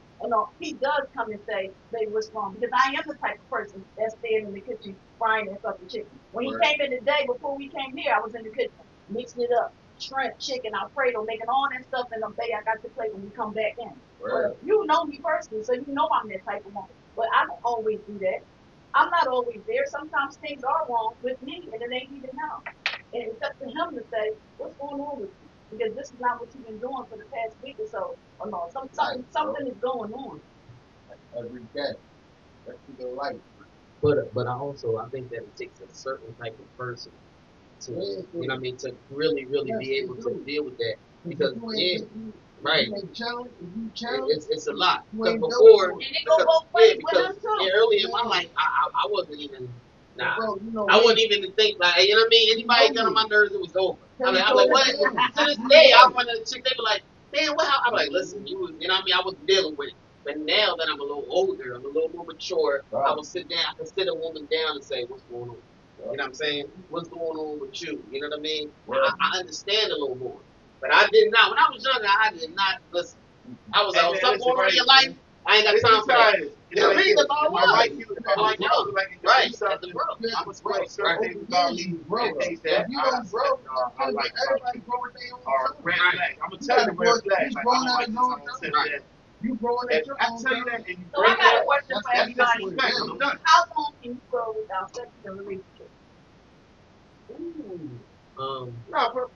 he does come and say, "Babe, what's wrong?" Because I am the type of person that's staying in the kitchen frying that fucking chicken. When he came in the day before we came here, I was in the kitchen mixing it up, shrimp, chicken, Alfredo, making all that stuff, and babe, I got your plate when we come back in. Well, you know me personally, so you know I'm that type of woman. But I don't always do that. I'm not always there. Sometimes things are wrong with me, and it ain't even now. And it's up to him to say, "What's going on with you?" Because this is not what you've been doing for the past week or so. Or no, something is going on. Every day. That's the life. But I think that it takes a certain type of person to, you know what I mean, to really be able to deal with that. Because right. It's a lot. Because before, And it go both ways with because him too. early in my life, I wasn't even, I wouldn't even think like, you know what I mean? Anybody got on my nerves, it was over. I'm like, what? To this day, I run into a chick, they be like, man, what? I'm like, listen, you know what I mean? I was dealing with it. But now that I'm a little older, I'm a little more mature, I will sit down, I can sit a woman down and say, what's going on? You know what I'm saying? What's going on with you? You know what I mean? I understand a little more. But I did not. When I was younger, I did not listen. I was like, oh, something going on in your life? I ain't got time for that. You know what I mean? That's all it was. Right. At the bro. I'm a smart certain things about me and things that I like about you are red flags. I'm gonna tell you the red flags. Like, I don't like this, I don't say that. You growing at your I own tell you time. that and you So break I got a that, question for that's everybody. disrespect. I'm done. How long can you go without sex in a relationship? No, bro.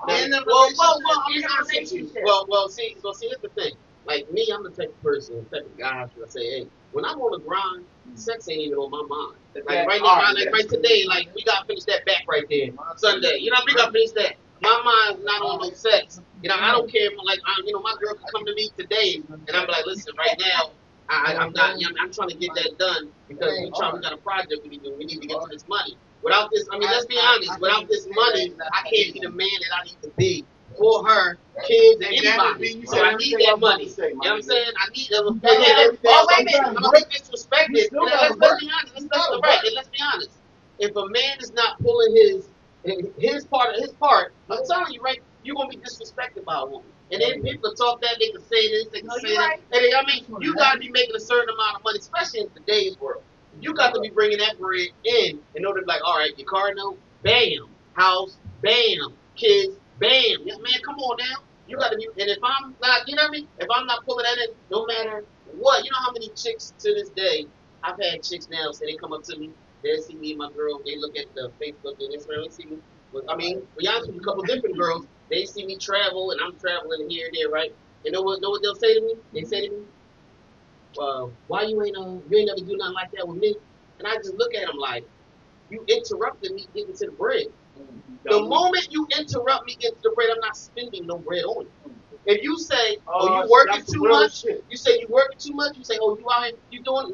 In a Well, In a relationship. see, here's the thing. Like me, I'm the type of person, type of guy who I say, hey, when I'm on the grind, sex ain't even on my mind. Like right now, like right today, like we gotta finish that back right there, Sunday. You know, we gotta finish that. My mind's not on no sex. You know, I don't care if my girl could come to me today, and I'm like, listen, right now, I'm not. I'm trying to get that done because we got a project we need to get to this money. Without this, let's be honest. Without this money, I can't be the man that I need to be for her, kids, and anybody. So I need that money. You know what I'm saying? I need that. I'm gonna be disrespected. Let's be honest. Let's be honest. If a man is not pulling his part, I'm telling you, right, you're gonna be disrespected by a woman. And then people talk that, they can say this, they can say that. And you gotta be making a certain amount of money, especially in today's world. You got to be bringing that bread in order to be like, all right, your car note, bam, house, bam, kids, bam. Yeah, man, come on now. You got to be, and if I'm not, you know what I mean? If I'm not pulling that in, no matter what, you know how many chicks to this day, I've had chicks now say they come up to me, they see me and my girl, they look at the Facebook and Instagram, they see me. We honest with you, a couple different girls, they see me travel and I'm traveling here and there, right? You know what they'll say to me? They say to me, why you ain't never do nothing like that with me? And I just look at him like, you interrupted me getting to the bread. The moment you interrupt me getting to the bread, I'm not spending no bread on you. If you say, you working too much, you say you working too much, you say, you out here, you doing,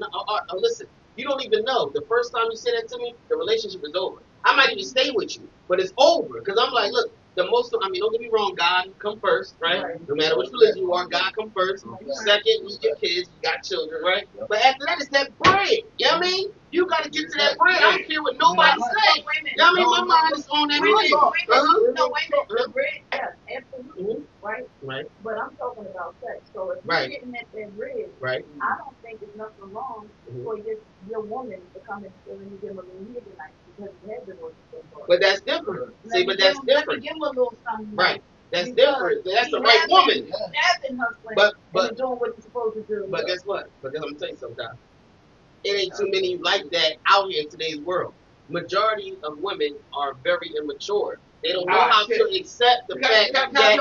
listen, You don't even know. The first time you say that to me, the relationship is over. I might even stay with you, but it's over because I'm like, look, the most. I mean, don't get me wrong, God come first, right? No matter which religion you are, God come first. Second, you get kids, you got children, right? But after that, it's that bread. You know what I mean? You got to get to that bread. I don't care what nobody say. You know what I mean? My mind is on everything. No, wait a minute. The bread, yes, absolutely, right? Right. But I'm talking about sex. So if Right. you're getting at that bread, Right. I don't think there's nothing wrong for your woman to come and say, let me give him a little here tonight because he has been working so hard. But that's different. See, but that's Let me different. give him a little something. Right. That's because different. That's the he right has woman. been- He has been hustling But and doing what he's supposed to do. but guess what? But guess, I'm gonna tell you something, Doc. It ain't too many like that out here in today's world. Majority of women are very immature. They don't know how to accept the fact that. Go ahead,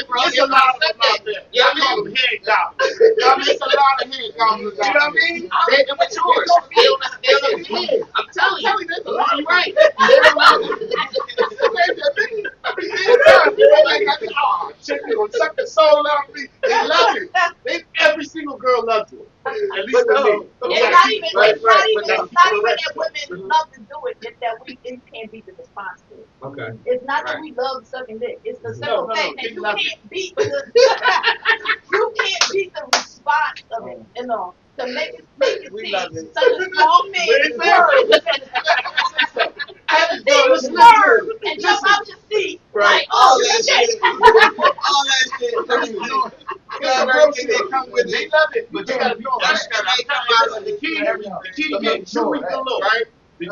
bro. It's a lot of them out there. Yeah, I call them head gobblers. It's a lot of head gobblers You know out what I there. mean? They're immature. They don't understand. I'm telling you. You're right. They don't know. Chick, they gonna suck the soul out of me. They love it. Every single girl loves it. At least But with me. It's not even Right, that women love to do it. It's that it can't be the response to it. Okay. It's not that we love sucking dick. It's the simple No, fact that they you love can't beat the you can't beat the response of it. You know, to make it We see love it. such a strong man swerve Every see girl you is swerve and jump out your seat like, All oh, that shit. All that shit. They come with it. They love it, but you gotta be honest. The key to getting chewy galore, right? The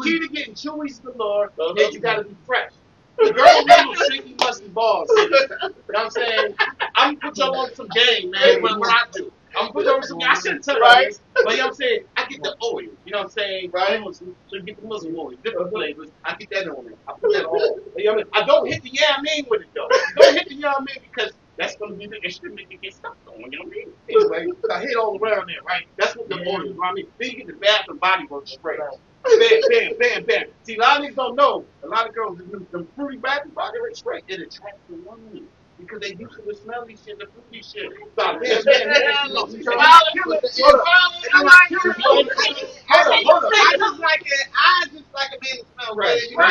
key to getting chewy galore is you gotta be fresh. The girl little shaky musty balls. You know what I'm saying? I'm gonna put y'all on some game, man. What I do. I'm gonna put y'all on some game. I shouldn't tell you this, but you know what I'm saying? I get the oil. You know what I'm saying? Right? So you get the muscle oil, different flavors. I get that on it. I put that on. You know what I mean? I don't hit the yameen with it though. Don't hit the yameen because that's gonna be the issue that you get stuck on. You know what I mean? Anyway, I hit all around there, right? That's what the oil is. You know what I mean? Then you get the Bath and Body Works spray. Bam, bam, bam, bam. See, a lot of niggas don't know. A lot of girls use them fruity Bath and Body Works spray. It attracts the woman. Because they used to the smelly shit, the fruity shit. So, hold up. I just like a man to smell Right. good. You know?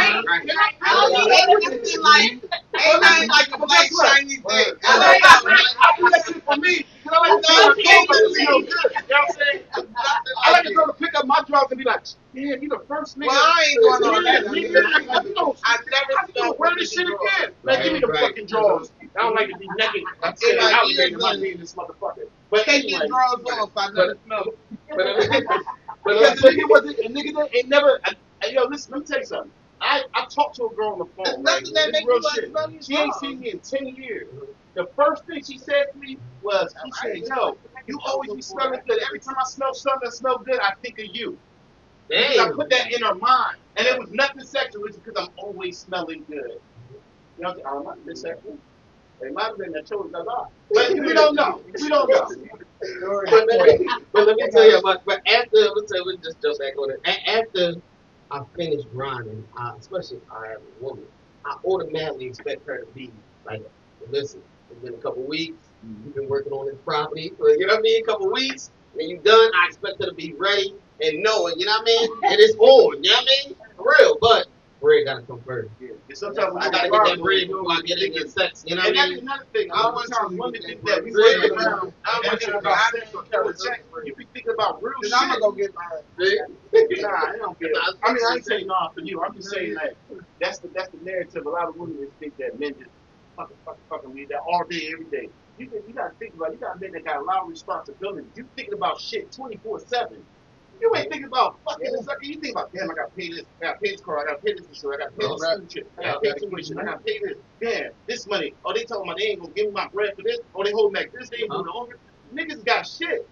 Ain't nothing like a black shiny dick. I do that shit for me. Because I like to smell good. You know what I'm saying? I like to go to pick up my drugs and be like, yeah, you the first nigga. Well, I ain't doing all that. I never smelled wear this shit again. Man, give me the fucking drawers. I don't like to be naked. I'm saying alligator my name, this motherfucker. But Take anyway, your drawers off. I never smell it. because the nigga wasn't, a nigga that ain't never. Yo, listen, let me tell you something. I talked to a girl on the phone. Right? Nothing that This make real you want to shit. smell your She ain't drawers. seen me in 10 years. The first thing she said to me was, she said, yo, you always be smelling good. Every time I smell something that smells good, I think of you. Because I put that in her mind. And it was nothing sexual. It's because I'm always smelling good. You know, I might have been sexual. It might have been that chose a lot. But we don't know. We don't know. But let me tell you about. But after, let's say we just jump back on it. After I finish grinding, especially if I have a woman, I automatically expect her to be like, listen, it's been a couple weeks. You've been working on this property. You know what I mean? A couple weeks, and you done. I expect her to be ready and knowing. You know what I mean? And it's on. You know what I mean? For real, but. Bread gotta come first. Yeah. Sometimes I gotta get that bread before I get into sex. You know what I mean? And that's another thing. I want Sometimes you to women get think that that we bread. wait around. I and want you think to about go sex or carry sex. You be thinking about real shit. I'm gonna go get mine. Nah, I don't care. I mean, I ain't saying nah for you. I'm just saying that that's the narrative. A lot of women just think that men just fucking leave that all day, every day. You gotta think about. You got men that got a lot of responsibility. You thinking about shit 24/7. You ain't thinking about fucking and sucking. You think about, damn, I gotta pay this. I gotta pay this car. I gotta pay this insurance. I gotta pay this food shit. I gotta pay tuition. I gotta pay this. Damn, this money. Oh, they talking about they ain't gonna give me my bread for this. Oh, they holding back this. They ain't doing the over. Niggas got shit.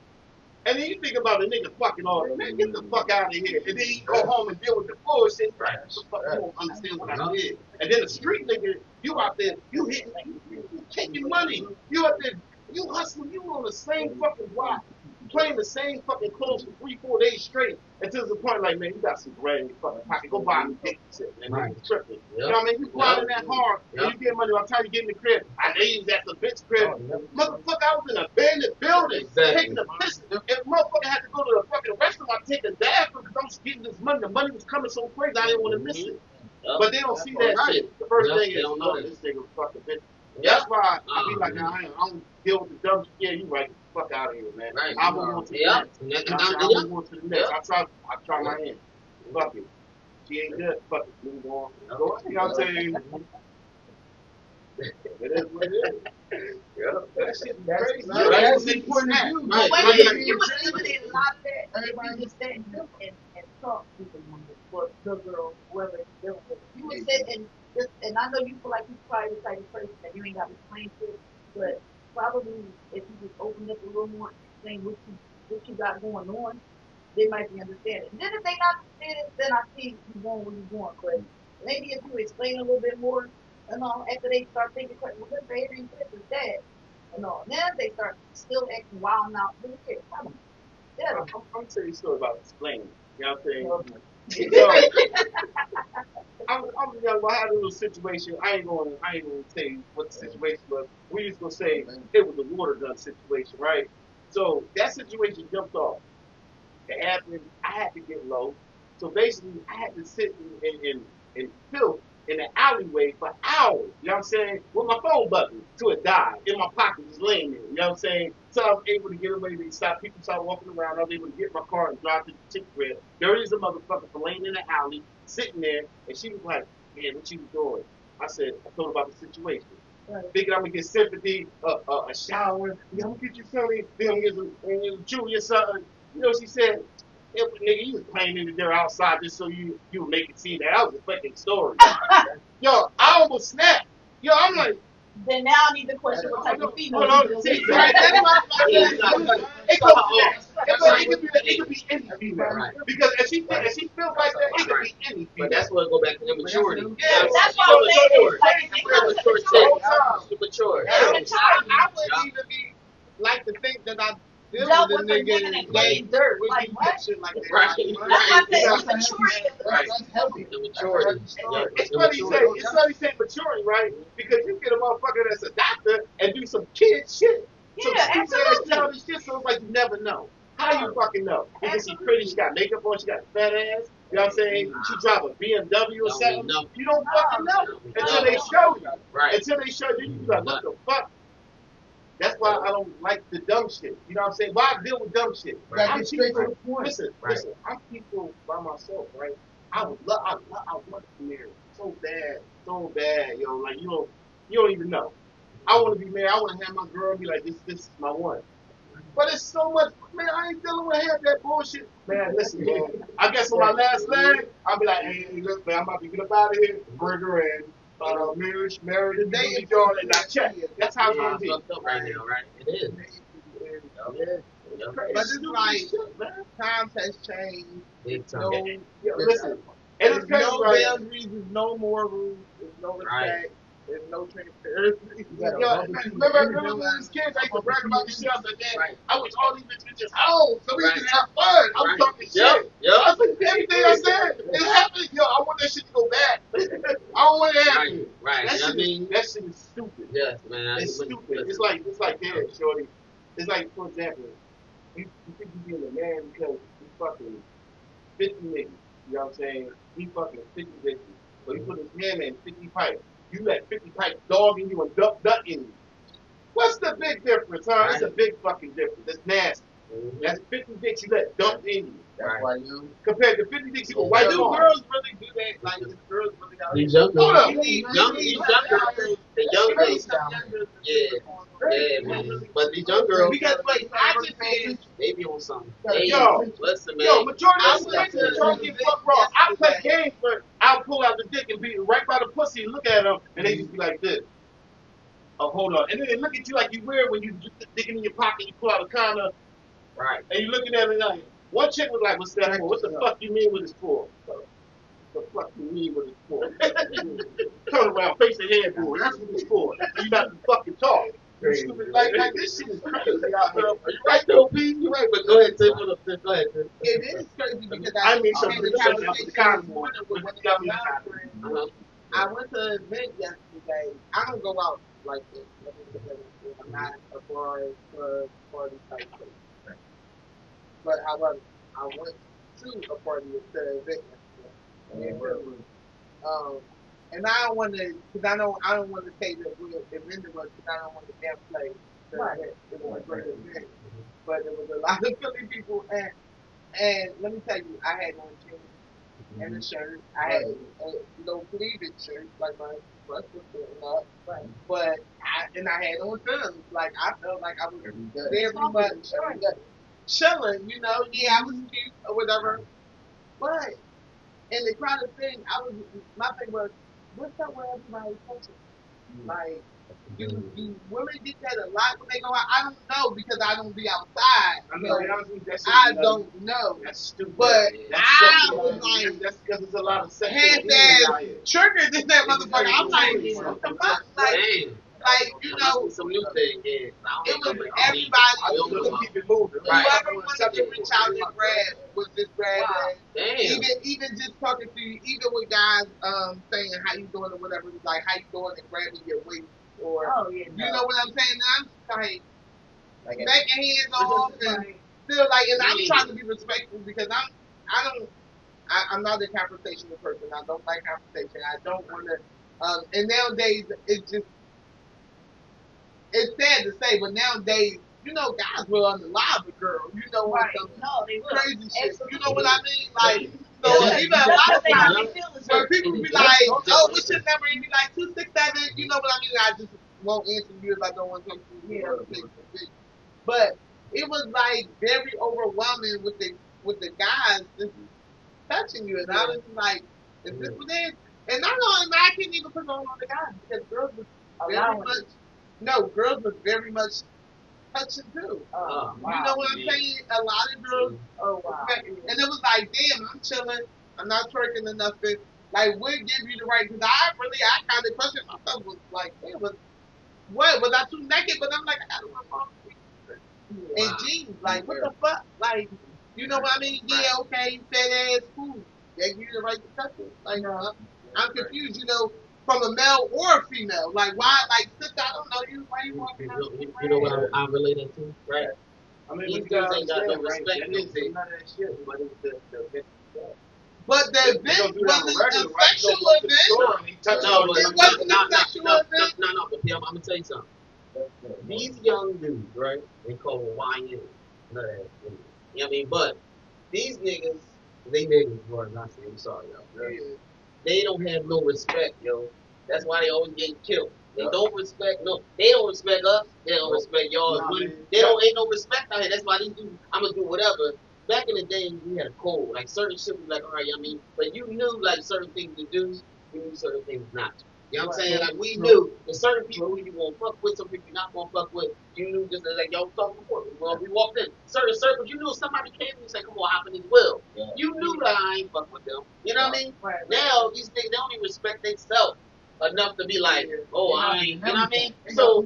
And then you think about a nigga fucking all day. Man, get the fuck out of here. And then you go home and deal with the bullshit. Right. The fuck, you don't understand what I did. And then the street nigga, you out there, you hitting, you taking money. You out there, you hustling. You on the same fucking block playing the same fucking clothes for 3-4 days straight until the point like, man, you got some bread in your fucking pocket. Go buy me dick shit, man. Right. Niggas tripping. Yep. You know what I mean? You grinding that hard, Yep. and you get money. By the time you get in the crib, I know you was at the bitch crib. Motherfucker, I was in an abandoned building, taking a piss. If motherfucker had to go to the fucking restaurant, take a bathroom because I was getting this money. The money was coming so crazy, I didn't want to miss it. Yep. But they don't see that shit. The first thing is, oh, this nigga fucking bitch. That's why I be like, I don't deal with the dumb shit. Yeah, you right. Get the fuck out of here, man. Right. I move on to the next. I move on to the next. I try my hand. Fuck it. She ain't good. Fuck it. Move on. Go, you know what I'm saying? It is what it is. Yeah. That shit is crazy. That's the point of view. But Right. wait, you would eliminate a lot of that. Everybody just stand and talk to the woman, or the girl, whoever you're dealing with. You would sit and I know you feel like you're probably the type of person that you ain't got to explain to, but probably if you just open up a little more and explain what you got going on, they might be understanding. Then if they not understanding, then I see you going where you're going. But maybe if you explain a little bit more, and all, after they start thinking, well, this baby ain't this is that, and all, then they start still acting wild now. Yeah. I'm going to tell you a story about explaining. You know what I'm saying? So, I had a little situation. I ain't gonna tell you what the situation was. We just gonna say it was a water gun situation, right? So that situation jumped off. It happened. I had to get low. So basically, I had to sit in filth in the alleyway for hours. You know what I'm saying? With my phone button till it died in my pocket, just laying there. You know what I'm saying? So I was able to get away. People start walking around. I was able to get in my car and drive to the chick crib. There is a motherfucker for laying in the alley, sitting there, and she was like, "Man, what you doing?" I said, "I told her about the situation." Right. Thinking I'm gonna get sympathy, a shower. Yeah, I'm gonna get you something. Then I'm gonna get some jewelry or something. You know, she said, "Yeah, but nigga, you was playing in there outside just so you would make it seem that I was a fucking story." Yo, I almost snapped. Yo, I'm like, Then now I need to question what type of female hold on, you deal see, with. right, that's why it could be any female. Right. Because if she feels like that, it could be any female. But that's where it go back to immaturity. Yeah, that's why I'm saying it's like Immature. I wouldn't even be like to think that I deal dealt with with a a nigga nigga that played dirt. would Like do what? shit like that. Right. That's why I said maturity. Right. healthy. Immaturity. It's funny you say maturity, right? Because you get a motherfucker that's a doctor and do some kid shit. Some Yeah, stupid ass absolutely. childish shit, so it's like you never know. How you fucking know? Because she's pretty, she got makeup on, she got a fat ass, you know what I'm saying? She drive a BMW or something. You don't fucking know until they show you. Right. Until they show you, you be like, what the fuck? That's why I don't like the dumb shit. You know what I'm saying? Why I deal with dumb shit? Right. I'm Get straight to people, the point. listen, I'm people by myself, right? I want to be married so bad, yo. Like you don't even know. I want to be married. I want to have my girl be like, this is my one. But it's so much, man. I ain't dealing with half that bullshit, man. Listen, man. I guess on my last leg, I'll be like, hey, look, man, I'm about to get up out of here, bring her in. Married today, y'all, and I check. That's how it's gonna be. Fucked up right now, right? It is. But it's like times has changed. Big time. No, Listen, and it's there's crazy, no right? boundaries, there's no morals, there's no respect, there's no transparency. Yo, remember when we was kids, I used to brag about this shit. I was like, man, I wish all these bitches just home so we can have fun. I was talking shit. I was like, everything I said, it happened. Yo, I want that shit to go back. I don't want it to happen. Right. That I shit, mean, that shit is stupid. yes, man. It's stupid. It's like damn, shorty. It's like, for example, you think you being a man because you fucking 50 niggas. You know what I'm saying? He fucking 50 bitches. So you put his hand in 50 pipes. You let 50 pipes dog in you and duck in you. What's the big difference, huh? Right. It's a big fucking difference. It's nasty. That's 50 dicks you let dump in you. That's why you. Compared to 50 dicks you can wipe Do off. girls really do that? Like, do girls really out These here? young girls. Hold up. These young girls. The young girls. Yeah, man. But these young girls. Because, like, I just said, they be on something. Yo, listen, man. Yo, majority I of would the say- majority get fucked raw. I play games where I'll pull out the dick and be right by the pussy and look at them, and they just be like this. Oh, hold on. And then they look at you like you weird when you get the dick in your pocket, you pull out a condom, Right. and you looking at it like, one chick was like, what's that for? What the fuck you mean what it's for? The fuck you mean what it's for? Turn around, face the head for. That's what it's for. You got to fucking talk. crazy. Like this shit is crazy out here. You right though, P. You right, but go ahead, Tim. Go ahead, Tim. It is crazy because I mean, had something the to shut down for conversation the this condom morning with one of Y'all my mean guys condom. friends. I went to an event yesterday. I don't go out like this. I'm not a bar, club, party type person. But however, I went to a party to an event yesterday. And I don't want to, because I don't want to say that we invented was, because I don't want to downplay the event. It was a great event, but there was a lot of Philly people, and let me tell you, I had on jeans and a shirt. I had a low pleated shirt, like my breast was sitting up, but I had on guns. Like I felt like I was very much chilling, you know. Yeah, I was cute or whatever, but in the crowded thing, my thing was, what's up with everybody's culture? Like, do women get that a lot when they go out? I don't know because I don't be outside. I don't know. That's stupid. But I was like, that's because there's a lot of sexual had that triggered in that motherfucker. I'm like, what the fuck? Like, you know, some new thing. Yeah, it was everybody. Keep it moving. Whoever wanted to reach out and grab was just grabbing. Damn. Even just talking to you, even with guys saying how you doing or whatever, it's like how you doing and grabbing your waist or you know what I'm saying? And I'm just like making hands off and still like, and I'm trying to be respectful because I'm not a confrontational person. I don't like confrontation. I don't want to. And nowadays it's sad to say, but nowadays, you know, guys will unalive a girl. You know what? Crazy shit. Absolutely. You know what I mean? Like, so even a lot of times where people be like, oh, we should never be like 267. You know what I mean? I just won't answer you if I don't want to talk to you. But it was like very overwhelming with the guys just touching you, and I was like, is this what it is? And not only I can't even put it on the guys because girls was very much. No, girls was very much touching too. Wow. You know what I'm saying? A lot of girls. And it was like, damn, I'm chilling. I'm not twerking or nothing. Like, what give you the right? Because I kind of questioned myself. Was like, damn, was I too naked? But I'm like, I got one and jeans. Like, what the fuck? Like, you know what I mean? Yeah, okay, fat ass food. They give you the right to touch it. Like, I'm confused. You know. From a male or a female, like why? Like, sister, I don't know you. Why you walking out? You know what I'm relating to, right? I mean, these dudes ain't got no respect, is it? But the event wasn't a sexual event. No, it wasn't a sexual event. No, but I'm gonna tell you something. These young dudes, right? They call them YN. You know what I mean? But these niggas, they niggas, bro. Not saying, I'm sorry, y'all. They don't have no respect, yo. That's why they always get killed. They don't respect they don't respect us. They don't respect y'all. They don't ain't no respect out here. That's why these dudes, I'm gonna do whatever. Back in the day, we had a code. Like certain shit was like, all right, I mean, but you knew like certain things to do, you knew certain things not to. You know what I'm saying? Like we knew there's certain people who you gonna fuck with, some people you not gonna fuck with. You knew just like y'all talking before. Well, we walked in certain circles. You knew somebody came and said, "Come on, hop in his will." Yeah. You knew that I ain't fuck with them. You know what I mean? Now these niggas they don't even respect themselves enough to be like, "Oh, I ain't." You know what I mean? So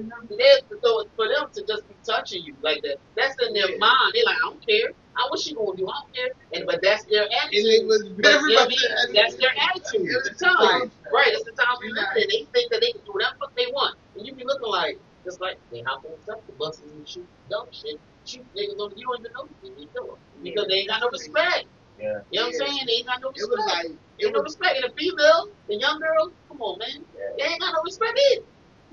for them to just be touching you like that, that's in their mind. They like, I don't care. What she gonna do? I don't care. But that's their attitude. And it was very much that's their attitude. It's the time. Right, it's the time we live in. They think that they can do whatever fuck they want. And you be looking like, just like, they hop on stuff, the buses and shoot dumb shit. Shoot niggas on you don't even know they kill them. Because they ain't got no respect. Yeah. You know what I'm saying? They ain't got no respect. Ain't no respect. And the females, the young girls, come on, man. They ain't got no respect either.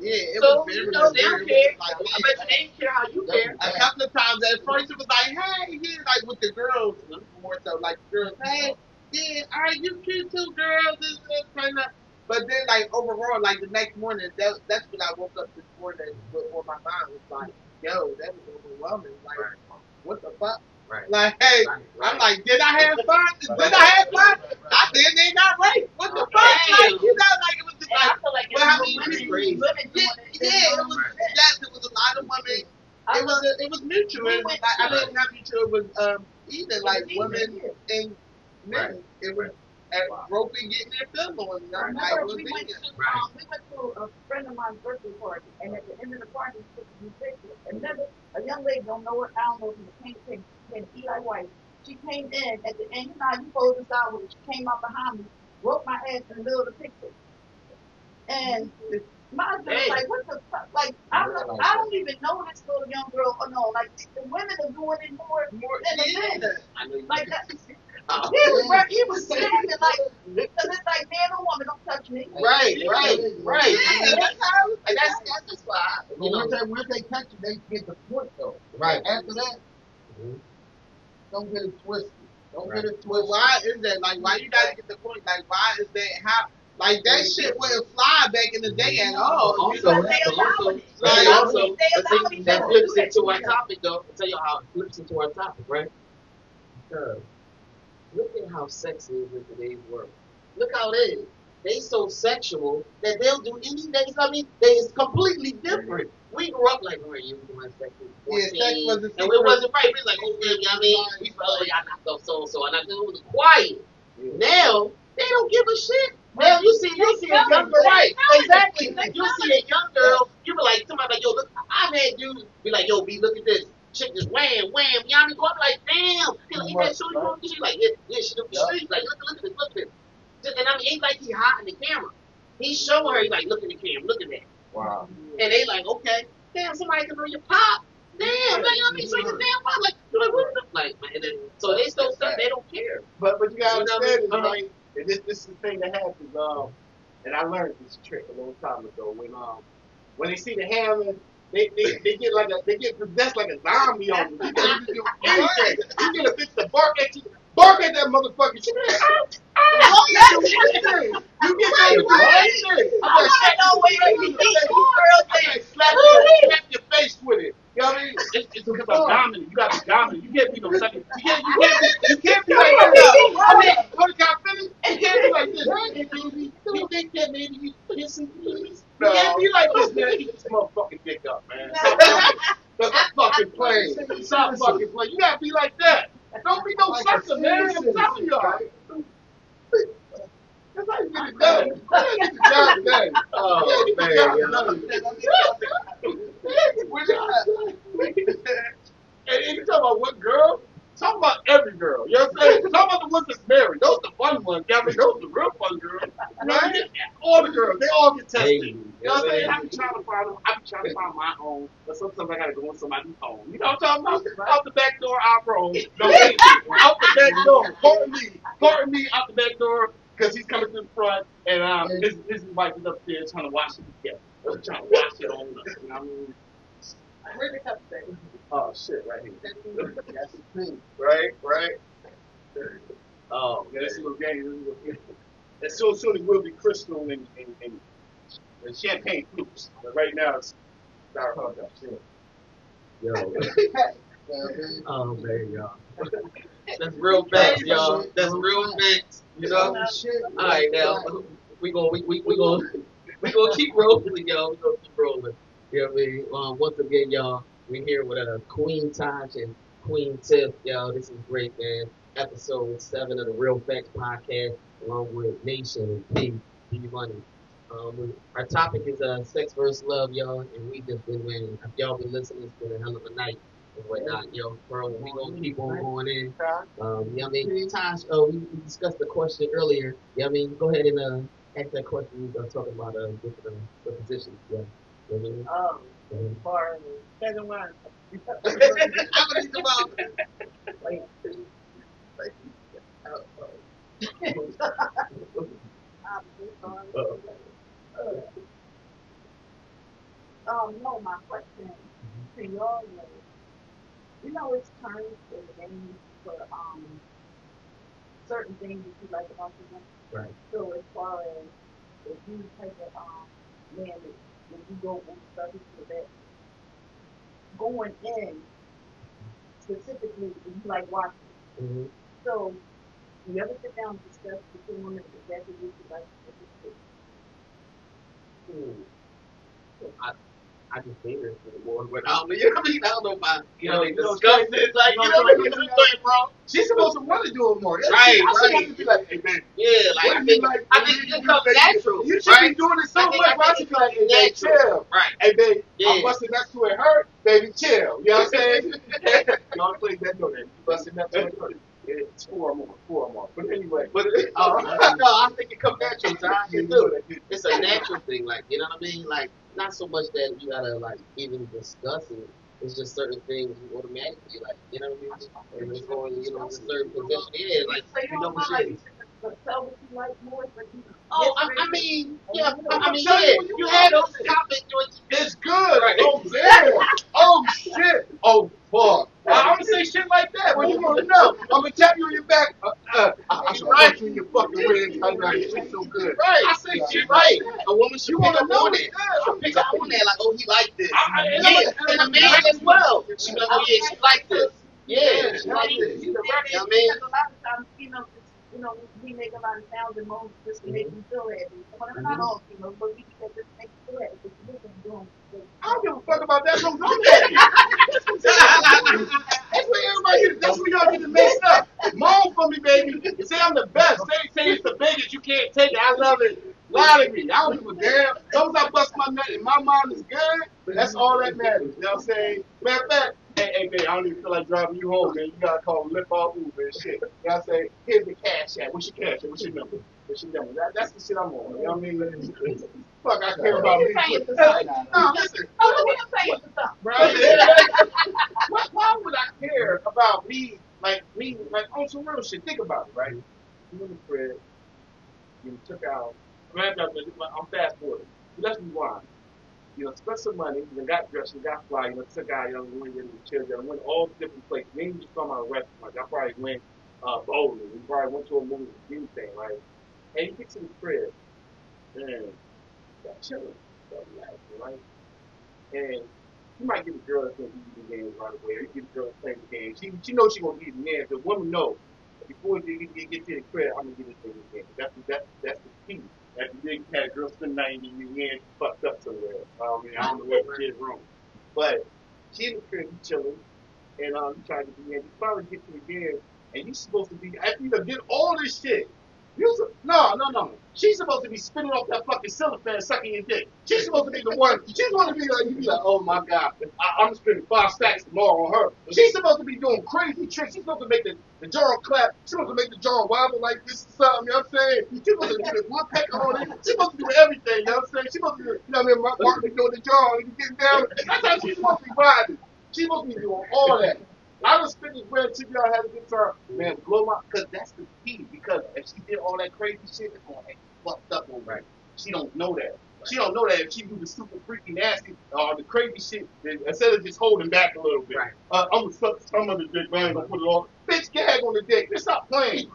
Yeah, so, they don't care. Like, I bet you they didn't care how you care. A couple of times at first it was like, hey, yeah, like with the girls, more so like girls, hey, yeah, all right, you cute too, girls, this, kind of. But then like overall, like the next morning, that's when I woke up this morning before my mind was like, yo, that was overwhelming. Like, what the fuck? Right. Like, hey, I'm like, did I have fun? Did I have fun? I did. They got raped. What the fuck? Like, you know, like it was just like, I feel like well, how many women? Yeah, it was. Yes, it was a lot of women. It was mutual. Like, I mean, not mutual. It was even like women and men. It was at roping getting their film on. I I'm like, remember well, we went to Right. a friend of mine's birthday party, and at the end of the party, we took a picture. And remember, a young lady, don't know what, I don't know if it came Eli White. She came in at the end, you know how you close this out with it. She came out behind me, broke my ass in the middle of the picture. And my husband was like, what the fuck? Like, I don't even know this little young girl. Oh no, like the women are doing it more than the men. I know you Like that. Oh, He was standing like, because it's like, man or woman, don't touch me. right. yeah, that's how. And that's why Once they catch you, they get the point though. Right. After that, don't get it twisted. Don't get it Well, twisted. why is that? Like, why you gotta get the point? Like, why is that? How? Like that shit wouldn't fly back in the day at all. Also, Because they allow it. that flips into our topic though. I'll tell you how it flips into our topic, right? Because look at how sex is in today's world. Look how it is. They so sexual that they'll do anything. I mean, it's completely different. We grew up like, you doing sex at 14, sex wasn't and it wasn't right. We was like, oh, yeah, you know what I mean? We felt like, y'all knocked off so-and-so, and I knew it was quiet. Now, they don't give a shit. Well, you see a young girl, right? Exactly. You see a young girl, you be like, somebody like, yo, look, I've had dudes be like, yo, B, look at this. Chick just wham, you know what I mean? Go up like, damn. Ain't that shorty going through? She's like, yeah, she look the streets. Like, look at this. And I mean, ain't like he hot in the camera. He's showing her, he's like, look at the camera, look at that. Wow. And they like, okay, damn, somebody can know your pop. Damn, man, you know what I mean? So your damn pop. Like, you're like, what the like, man? And then, so they still stuff, they don't care. But you gotta understand what I mean? this, right? And this is the thing that happens. And I learned this trick a long time ago. When they see the hammer, they get possessed like a zombie on them. You get a bitch to bark at you, bark at that motherfucker. She be like, you get that shit. I'm like, slap your face with it. You know what I mean? It's because I'm dominant. You gotta be dominant. You can't be no second. You can't be like this. I mean, what got finished? You can't be like this. Hey, baby, you think that maybe you kissing please? You can't be like this, man. Eat this motherfucking dick up, man. Stop fucking playing. Stop fucking playing. You gotta be like that. Don't be no sucker, man. I'm telling y'all. That's how you get it done. You gotta get the job done. Oh, You man, gotta yeah. And you talking about what girl? Talk about every girl. You know what I'm saying? Talk about the ones that's married. Those the fun ones. I mean, those the real fun girls. Right? All the girls, they all get tested. You know what I'm saying? I be trying to find them. I be trying to find my own, but sometimes I gotta go on somebody's home. You know what I'm talking about? Out the back door, I roll. No, out the back door. Pardon me, out the back door, because he's coming to the front, and his wife is upstairs trying to wash it together. I'm trying to wash it on up. You know what I mean? Where's the cup thing? Oh shit, right here. That's the thing. Right. Oh, Yeah, this is a game. And soon it will be crystal and champagne flutes. But right now it's sour hot dog. yo. Oh, man, y'all. That's real facts, y'all. That's real facts. You know? All right, now we gonna keep rolling, y'all. We gonna keep rolling. You know what I mean? Once again, y'all, we're here with Queen Tosh and Queen TIFF, y'all. This is great, man. Episode 7 of the Real Facts Podcast, along with Nation and P Money. Our topic is sex versus love, y'all, and we just been winning. If y'all been listening, it's been a hell of a night and whatnot, yo. Bro, we gonna keep on going in. You know what I mean? Tosh, we discussed the question earlier. You know what I mean? Go ahead and ask that question. We're talking about different positions, yeah. You know what I mean? For second one. I'm gonna need about. No, my question to y'all was, it's terms in the game for certain things that you like about them. Right. So as far as if you take a man that when you go on studies with that going in specifically if you like watching. Mm-hmm. So you ever sit down and discuss with two women exactly what you like? I just think it's more, but I don't, you know what I mean? I don't know if I, You know, discuss it, like, you know what I mean? Bro. She's supposed to want to do it more. Right, I'm supposed right. to be like, hey, man. Yeah, like, I think it comes natural, You should be doing it so much. Why should be like, hey, babe, chill. Right. Hey, babe, Yeah. I'm busting that to it hurt. Baby, chill. You know what I'm saying? Y'all play that note. You busting that to it hurt. It's 4 more. But anyway. But no, I think it comes natural, John. You do it. It's a natural thing, like, you know what I mean? Like, not so much that you gotta, like, even discuss it. It's just certain things you automatically, like, you know what I mean? And it's going, you know, to a certain position. Yeah, like, So you don't feel like you should tell what you like more, but you. oh, I mean, yeah, you had those topic joints. It's good. Right. Oh, damn. Oh, shit. Oh, fuck. I'm gonna say shit like that. What you want to know? I'm gonna tap you on your back. I should punch you in your fucking ribs. I'm like, shit's so good. Right. I say shit Right. like A woman should You pick wanna up know on it? that. She'll pick up on that, like, oh, he like this. and And a man as well. She be like, oh, yeah, she like this. Yeah, she like this. You know what I mean? Because a lot of times, we make a lot of sounds and moans just to make you feel happy. Well, not all females, but we can just make you feel happy. Because you listen to them. I don't give a fuck about that. I'm happy. That's where y'all get it messed up. Moan for me, baby. You say I'm the best. Say it's the biggest. You can't take it. I love it. Lie to me. I don't give a damn. As long as I bust my nut and my mind is good, that's all that matters. You know what I'm saying? Matter of fact, hey, babe, I don't even feel like driving you home, man. You gotta call Lip Off Uber and shit. You know what I'm saying? Here's the cash app. What's your cash app? What's your number? That's the shit I'm on. You know what I mean? Fuck, I care about me. No, listen. Why would I care about me, like on some real shit? Think about it, right? You in the crib, you took out, I'm fast forwarding. Let's rewind. Spent some money, you got dressed, you got fly, took out, went with the children, went all different places. Maybe just from our restaurant. Y'all probably went bowling. We probably went to a movie, view thing, right? And you get to the crib, and got chilling, relaxing, right? And you might get a girl that's gonna give you the games right away, or you get a girl that's playing the game. She knows she gonna give you the games. The woman knows before you get to the crib, I'm gonna give this thing the game. That's the key. After you had a girl spend 90 years fucked up somewhere. I don't know what she is wrong. But she in the crib, you chilling, and you trying to be in. You finally get to the game, and you supposed to be after you did all this shit. No. She's supposed to be spinning off that fucking cellophane, sucking your dick. She's supposed to be the one. She's supposed to be like, you be like, oh my god, I'm spending 5 stacks tomorrow on her. She's supposed to be doing crazy tricks. She's supposed to make the jar clap. She's supposed to make the jar wobble like this or something. You know what I'm saying? She's supposed to do the woodpecker on it. She's supposed to do everything. You know what I'm saying? She's supposed to do, you know what I mean? Martin doing the jar and you getting down. That's how she's supposed to be riding. She's supposed to be doing all that. I was spending grand to y'all had a good time. Man, blow my, because that's the key. Because if she did all that crazy shit, it's going to fucked up on right. She don't know that. Right. She don't know that if she do the super freaky nasty the crazy shit, instead of just holding back a little bit. Right. I'm going to suck some of the dick, man. I'm going to put it on. Bitch, gag on the dick. Just stop playing.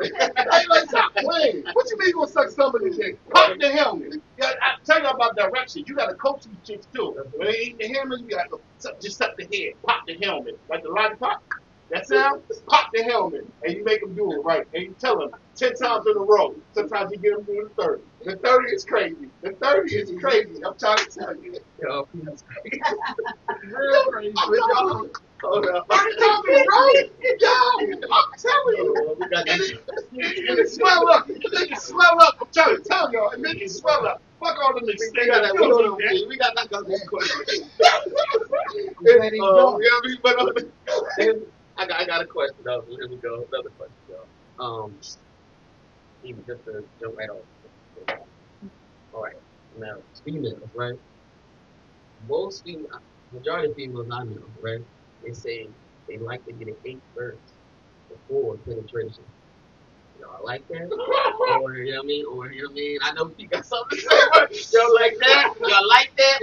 Stop playing. What you mean you going to suck some of the dick? Pop the helmet. I tell you about direction. You got to coach these chicks too. When they eat the hammer, you got to just suck the head. Pop the helmet. Like the lollipop. That sound? Pop the helmet. And you make them do it right. And you tell them 10 times in a row. Sometimes you get them doing the 30. The 30 is crazy. The 30 is crazy. I'm trying to tell you. Yo, real crazy. Hold up. 30 times in a row? Yo, I'm telling you. And it swell up. You make it swell up. I'm trying to tell y'all. It make it swell up. Fuck all the mixes. We got that question. I got a question though. Here we go. Another question though. Even just to jump right off. All right. Now, females, right? Majority of females I know, right? They say they like to get an 8 first before penetration. Y'all like that? Or you know what I mean? I know you got something to say. Y'all like that? Y'all like that?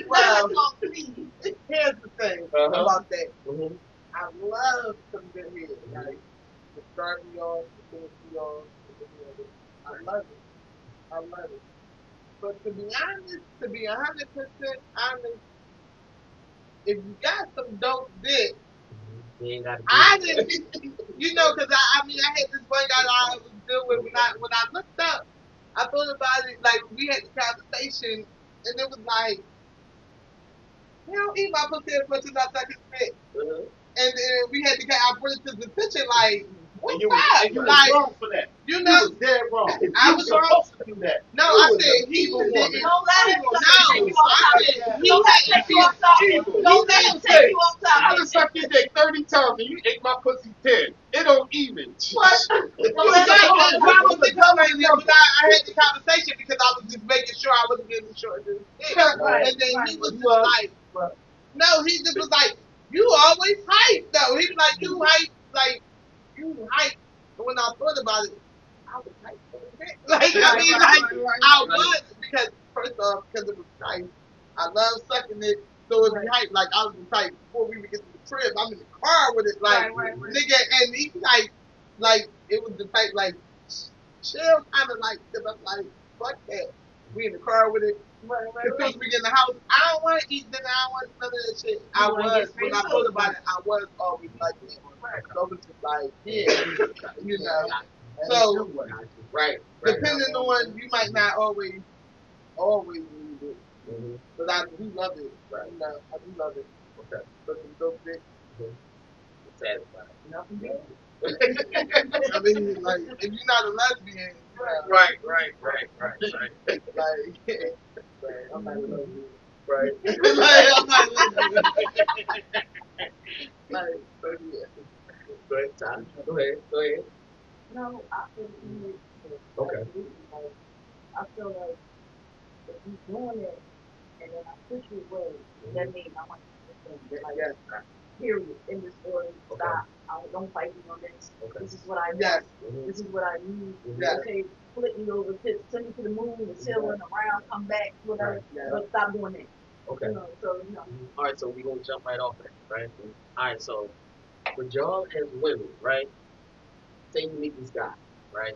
Well, here's the thing about that. Mm-hmm. I love some good head. Like the start me off, the finish me off. I love it. But to be honest, to be 100% honest, if you got some dope dick, I didn't, because I had this one guy I was dealing with when I looked up. I thought about it like we had the conversation and it was like, he don't eat my pussy as much as I suck his dick. And then we had to get our brothers to the attention, like, what's And you up? was Like, wrong for that. you You know, was dead wrong. I You was supposed to do that. no, You I was said an he evil didn't. woman. Don't let him No, take you off I topic. said he Don't let him didn't take you off topic. evil. Don't let him take you off I topic. done sucked your dick 30 times and you ate my pussy 10. It don't even. What? Don't let him take you off But I was topic. explaining it, but I had the conversation because I was just making sure I wasn't getting short of his dick. Right, And then he right. was just like, no, he just was like, you always hype though. He was like, you hype. But when I thought about it, I was hype for the dick. Like, I mean, I was, because first off, because it was nice. I love sucking it. So it was hype. Like, I was the type, before we would get to the crib, I'm in the car with it. Like, Right. nigga, and he like, it was the type, like, chill, kind of like, cause I'm like, fuck that. We in the car with it. As soon as we get in the house, I don't want to eat dinner. I don't want none of that shit. I was, when I thought about it, I was always like that. So it was just like, yeah, you know. So, depending on, you might not always need it. But I do love it. You know, I do love it. Okay. But some dope dick. Satisfied. Nothing good. I mean, like, if you're not a lesbian, you know, Right. like, I'm not a lesbian. Right. Like, I'm not a lesbian. Like, so yeah. Go ahead, Tom. Go ahead. No, I feel you. Okay. Like, I feel like if you're doing it and then I push you away, that means I want you to think. Like, Yes. period. In this story, Okay. stop. Don't fight me on this. Okay. This is what I want. Yes. This is what I need. Yes. Okay, flip me over, send me to the moon, the ceiling, around, come back, whatever. Yes. But stop doing that. Okay. You know, so, you know. All right, so we're going to jump right off that, right? All right, so for y'all as women, right? Say you meet this guy, right?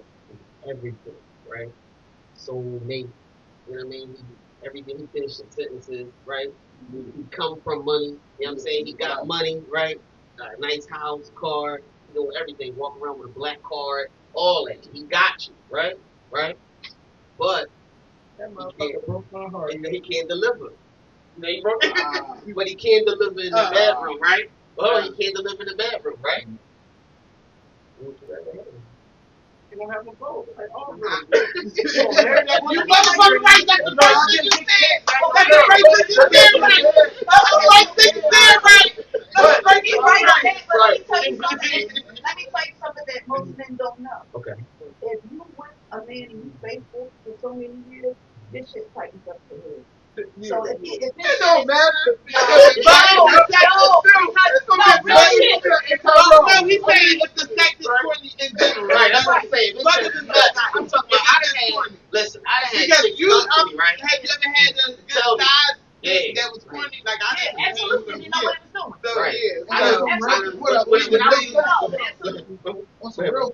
Everything, right? Soulmate, you know what I mean? Everything, he finished his sentences, right? He come from money, you know what I'm saying? He got money, right? A nice house, car, you know, everything. Walk around with a black card, all that. He got you, right? Right? But That he motherfucker broke my heart. he can't deliver. You know, he broke but he can't deliver in the bedroom, right? Oh, he can't deliver in the bedroom, right? You don't have no goals. Like, oh, You motherfucker right, that's the No, first thing you said. That's the first thing you said right. That's the first thing you said right. That's the first thing you Right, said right. but let me tell you something. Let me tell you something that most men don't know. Okay. If you with a man and you faithful for so many years, this shit tightens up the hood. So if It don't matter. No, he's saying if the sex is corny in general. Right, that's what I'm saying. Other than that, I'm talking about, I done had, listen, I done had because chicks you, come to me, right? have you ever had a good Tell me. size Yeah. that was corny? Like I didn't. Yeah, absolutely. You know what it was doing. So Right. yeah. I done,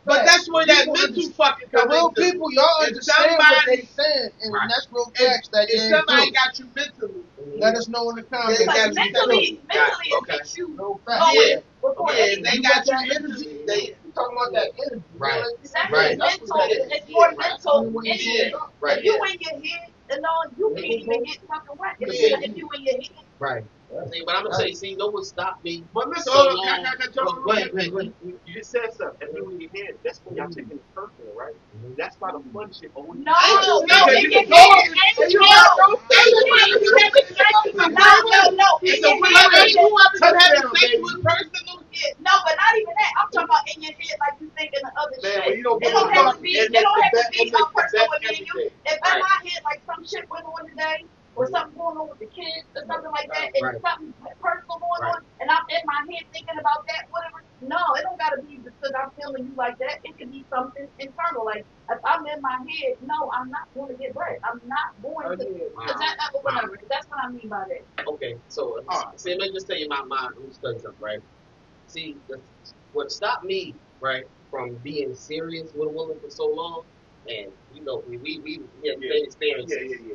But that's where that mental fucking The comes real into. people, y'all If understand what somebody- they saying, and Right. that's real facts that If they somebody do. got you mentally, Let us know in the comments. They Like got mentally, it Okay. makes you Real go facts. Yeah. before yeah, anything. they You got got you that mentally. energy. They You talking about that energy. Right. Really? Exactly. Right. Mental, That's what it's more Right. mental When in you you. get up. Right. If you in your head and all, you can't even get fucking right. If you in your head, Right. See, but I'm gonna tell you, see, you know what stopped me? But listen, So hold on, long. can I jump Go ahead, real go ahead. quick? You just said something. If you in your head, that's when y'all taking it personal, right? That's why the fun shit always. no, no, in you your can head, go- ain't you no. got no no. No, in your head. You ever been having sex with personal? No, but not even that. I'm talking about in your head, like you thinking of other Man, shit. when you don't It give a don't have fuck, to be. it It don't makes have the to be best- a personal it with me makes and the you. best If in my head like some shit went on today, or something going on with the kids, or something like that, and Right. something personal going on, and I'm in my head thinking about that, whatever. No, it don't gotta be because I'm feeling you like that. It could be something internal. Like if I'm in my head, no, I'm not going to get bread. I'm not going to. Cause that, whatever. That's what I mean by that. Okay, so see, let me just tell you my who's study something, right? See, what stopped me, right, from being serious with a woman for so long, and you know, we have the same experiences. Yeah.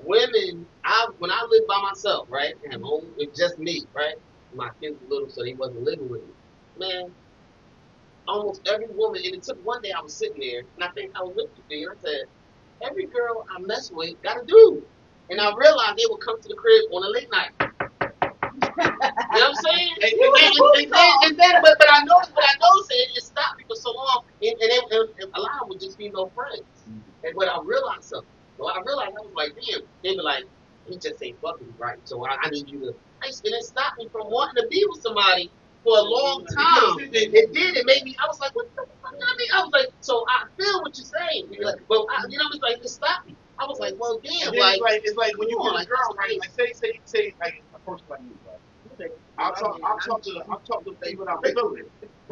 Women, when I lived by myself, right, and home with just me, right, my kids were little, so they wasn't living with me. Man, almost every woman, and it took one day I was sitting there, and I think I was with you, and I said, every girl I mess with got a dude. and I realized they would come to the crib on a late night. You know what I'm saying? But I noticed it stopped me for so long, and a lot of them would just be no friends. And but I realized something. Well, I was like, damn. They be like, he just ain't fucking right. So I need you to. And it stopped me from wanting to be with somebody for a long time. It did. It made me. I was like, what the fuck? I mean, I was like, so I feel what you're saying. But it's like it stopped me. I was like, well, damn. Like, it's like when you get a girl, right? Like say, like a person like you, right? I'll talk to people I'm feeling,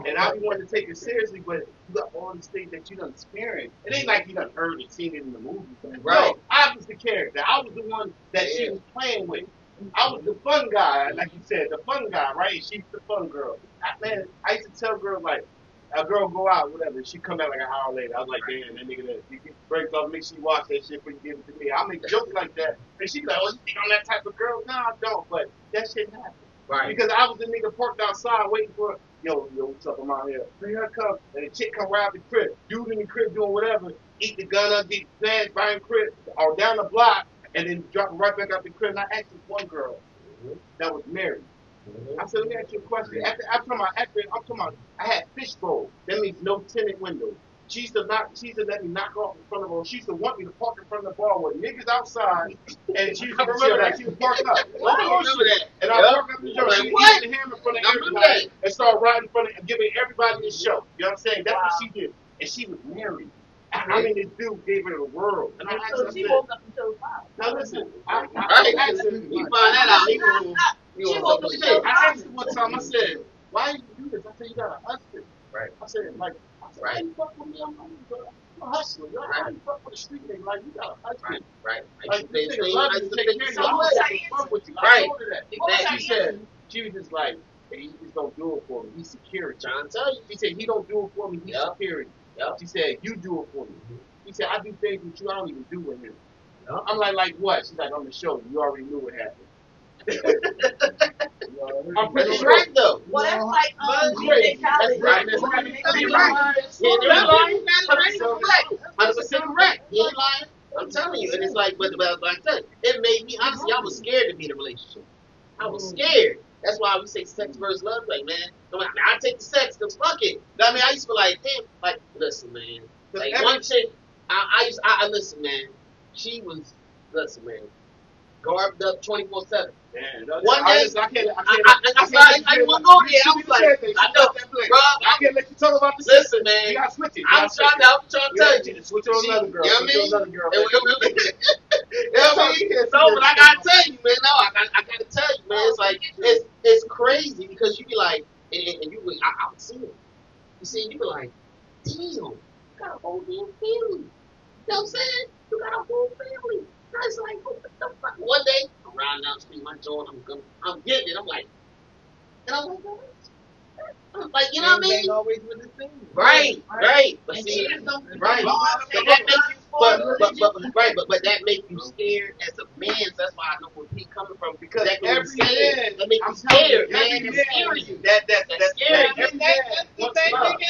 and I be wanting to take it seriously, but you got all these things that you done experienced. It ain't like you done heard and seen it in the movie. Right. No, I was the character. I was the one that she was playing with. I was the fun guy, like you said, the fun guy, right? She's the fun girl. I used to tell girls like, a girl go out, whatever, she come back like an hour later. I was like, damn, that nigga that you breaks off, make sure you watch that shit before you give it to me. I make jokes like that, and she be like, oh, you think I'm that type of girl? No, I don't, but that shit happened. Right. Because I was the nigga parked outside waiting for, yo, what's up, I'm out here. Bring her come, and the chick come right out the crib. Dude in the crib doing whatever, eat the gun up, get smashed, buying crib, or down the block, and then drop it right back out the crib. And I asked this one girl that was married. I said, let me ask you a question. I'm talking about, I had fishbowl. That means no tinted windows. She used to let me knock off in front of her. She used to want me to park in front of the bar with niggas outside, and she used to chill that. She would park up. I remember that. And I park up in the joint. She would eat the ham in front of everybody and start riding in front of, giving everybody a show. You know what I'm saying? That's what she did. And she was married. I mean, this dude gave her the world. And I asked her, So she woke up until 5. now listen, I asked her, You find that out. I asked her one time, I said, why you do this? I said, you got a husband. Right. I said, like, why you fuck with me? I'm a hustler. Why you fuck with a street nigga? Like, you got a husband. Right. Like, this nigga love you, take care of you. So what was her Fuck with you. Right. I told her that. What was her She said, she was just like, hey, he just don't do it for me. He's security. Trying to tell you. She said, he don't do it for me. He's security. She said, you do it for me. He said, I do things with you I don't even do with him. I'm like what? She's like, on the show. You already knew what happened. I'm pretty sure. Right though. Well, that's like great. That's right. That's That's right. He ain't lying. 100% correct. He ain't lying. I'm telling you, and it's like, but I tell you, it made me honestly. I was scared to be in a relationship. I was scared. That's why we say sex versus love. Like, man, I take the sex because fuck it. I mean, I used to be like, damn, like, listen, man. Like one chick, I listen, man. She was, listen, man, garbed up 24/7. One day, I won't go there. I was like, I know, bro. I can't let you talk about this. Listen, man. You gotta switch it. I'm trying to tell you. Switch on another girl. You know what I mean? Another girl. You know what I mean? No, but I gotta tell you, man. No, I gotta tell you, man. It's like it's crazy because you be like, and you be, I would see it. You see, you be like, damn, you got a whole damn family. You know what I'm saying? You got a whole family. I was like, what the fuck? One day, I'm riding down the street, my joint, I'm getting it. I'm like, like, you know what I mean? Always with the thing. Right. But see, right. But that makes you, but that make you scared as a man. So that's why I know where Pete coming from because that makes you scared. That makes you scared, man. That's scary you. That's scary.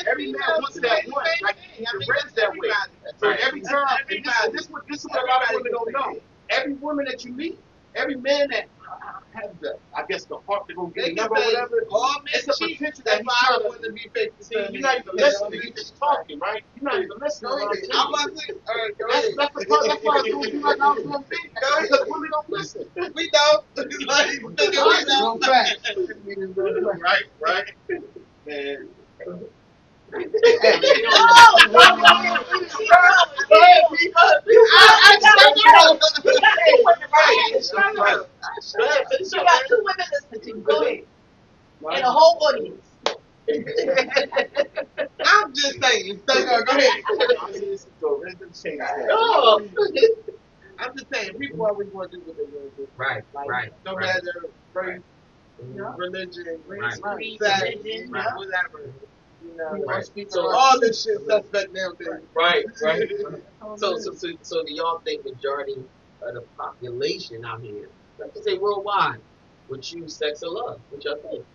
Every man wants that one. Like you're raised that way. So every time, and this is what a lot of women don't know. Every woman that you meet, every man that has the heart to go get a number or whatever, it's a potential that he's trying to be fake. See, you're not even listening. You're just talking, right? You're not even listening. I'm about to That's why I was doing like I was going to think. Because women don't listen. we don't. No facts. Right. Man. You got 2 women listening to you. Go ahead. And a whole audience. I'm just saying. Go ahead. I'm just saying. People always want to do what they want to do. Right. No matter race, religion, sex, whatever. You know, so all this shit suspect nowadays. Right. So do y'all think majority of the population out here, let's say worldwide, would choose sex or love? What y'all think?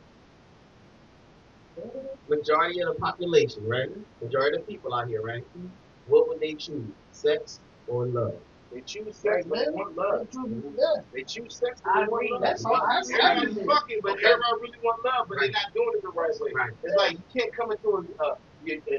Majority of the population, right? Majority of the people out here, right? What would they choose? Sex or love? They choose sex, but they want love. They choose sex, but I they want agree. love. That's all. Everybody's fucking, but Okay. everybody really want love, but they're not doing it the right way. Right. It's like you can't come into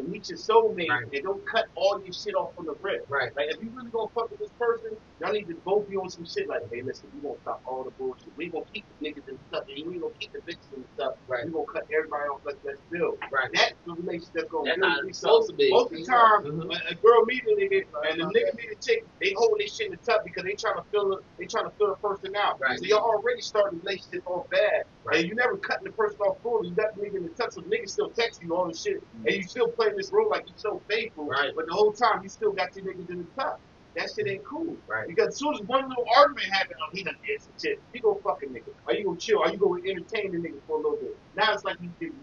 meet your soulmate Right. and don't cut all your shit off from the rip. Right. Like if you really gonna fuck with this person, y'all need to both be on some shit like, hey, listen, we gonna stop all the bullshit. We gonna keep the niggas and stuff, and we gonna keep the bitches and stuff. Right. We gonna cut everybody off. Let's build. Right. That's the relationship gonna That's build. how it's supposed to be. Most of the time, when a girl meet a nigga and the nigga meet a chick, they hold this shit in the tub because they trying to fill a person out. Right. So y'all already started the relationship off bad. Right. And you never cutting the person off fully. You got the nigga in the tub, so the nigga still text you all the shit, and you still playing this role like you so faithful. Right. But the whole time you still got your niggas in the tub. That shit ain't cool. Right. Because as soon as one little argument happens, oh, he done did some shit. You go fuck a nigga. Are you gonna chill? Are you gonna entertain the nigga for a little bit? Now it's like you nigga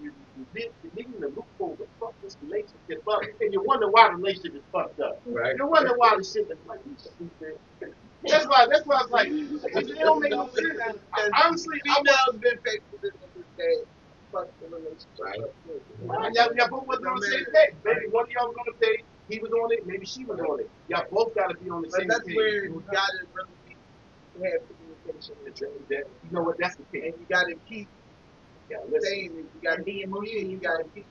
in the loophole to fuck this relationship up, and you wonder why the relationship is fucked up. Right. You wonder why the shit is like you stupid. That's why it's like it don't make no sense. Honestly, Females been faithful to that fuck the relationship. Right. y'all both was on the same page. Maybe one of y'all was on the page, he was on it, maybe she was on it. Y'all both gotta be on the But same that's page. where you gotta really have communication. You know what? That's the thing. And you gotta keep Yeah, listen. saying it. You gotta be be emotionally You gotta keep.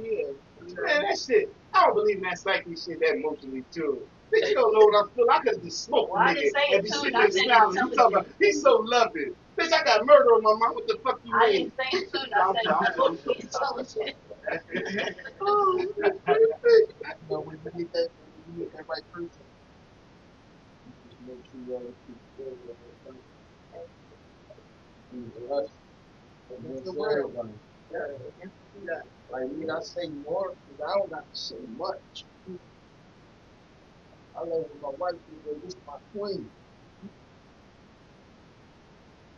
Yeah. Man, that shit, I don't believe in that psyche shit that emotionally too. Bitch, you don't know what I'm feeling. I could just smoke Well, I a didn't nigga say and it be too, sitting I there said smiling. You talking about, he's so loving. Bitch, I got murder on my mind. What the fuck you I mean? didn't say it soon. I said intelligent. Oh, that's crazy. No, when you get that right person, you just make sure you keep doing what you're doing. That's the word. Yeah. Like, we not say more because I don't got to say much. I love when my wife is this is my queen.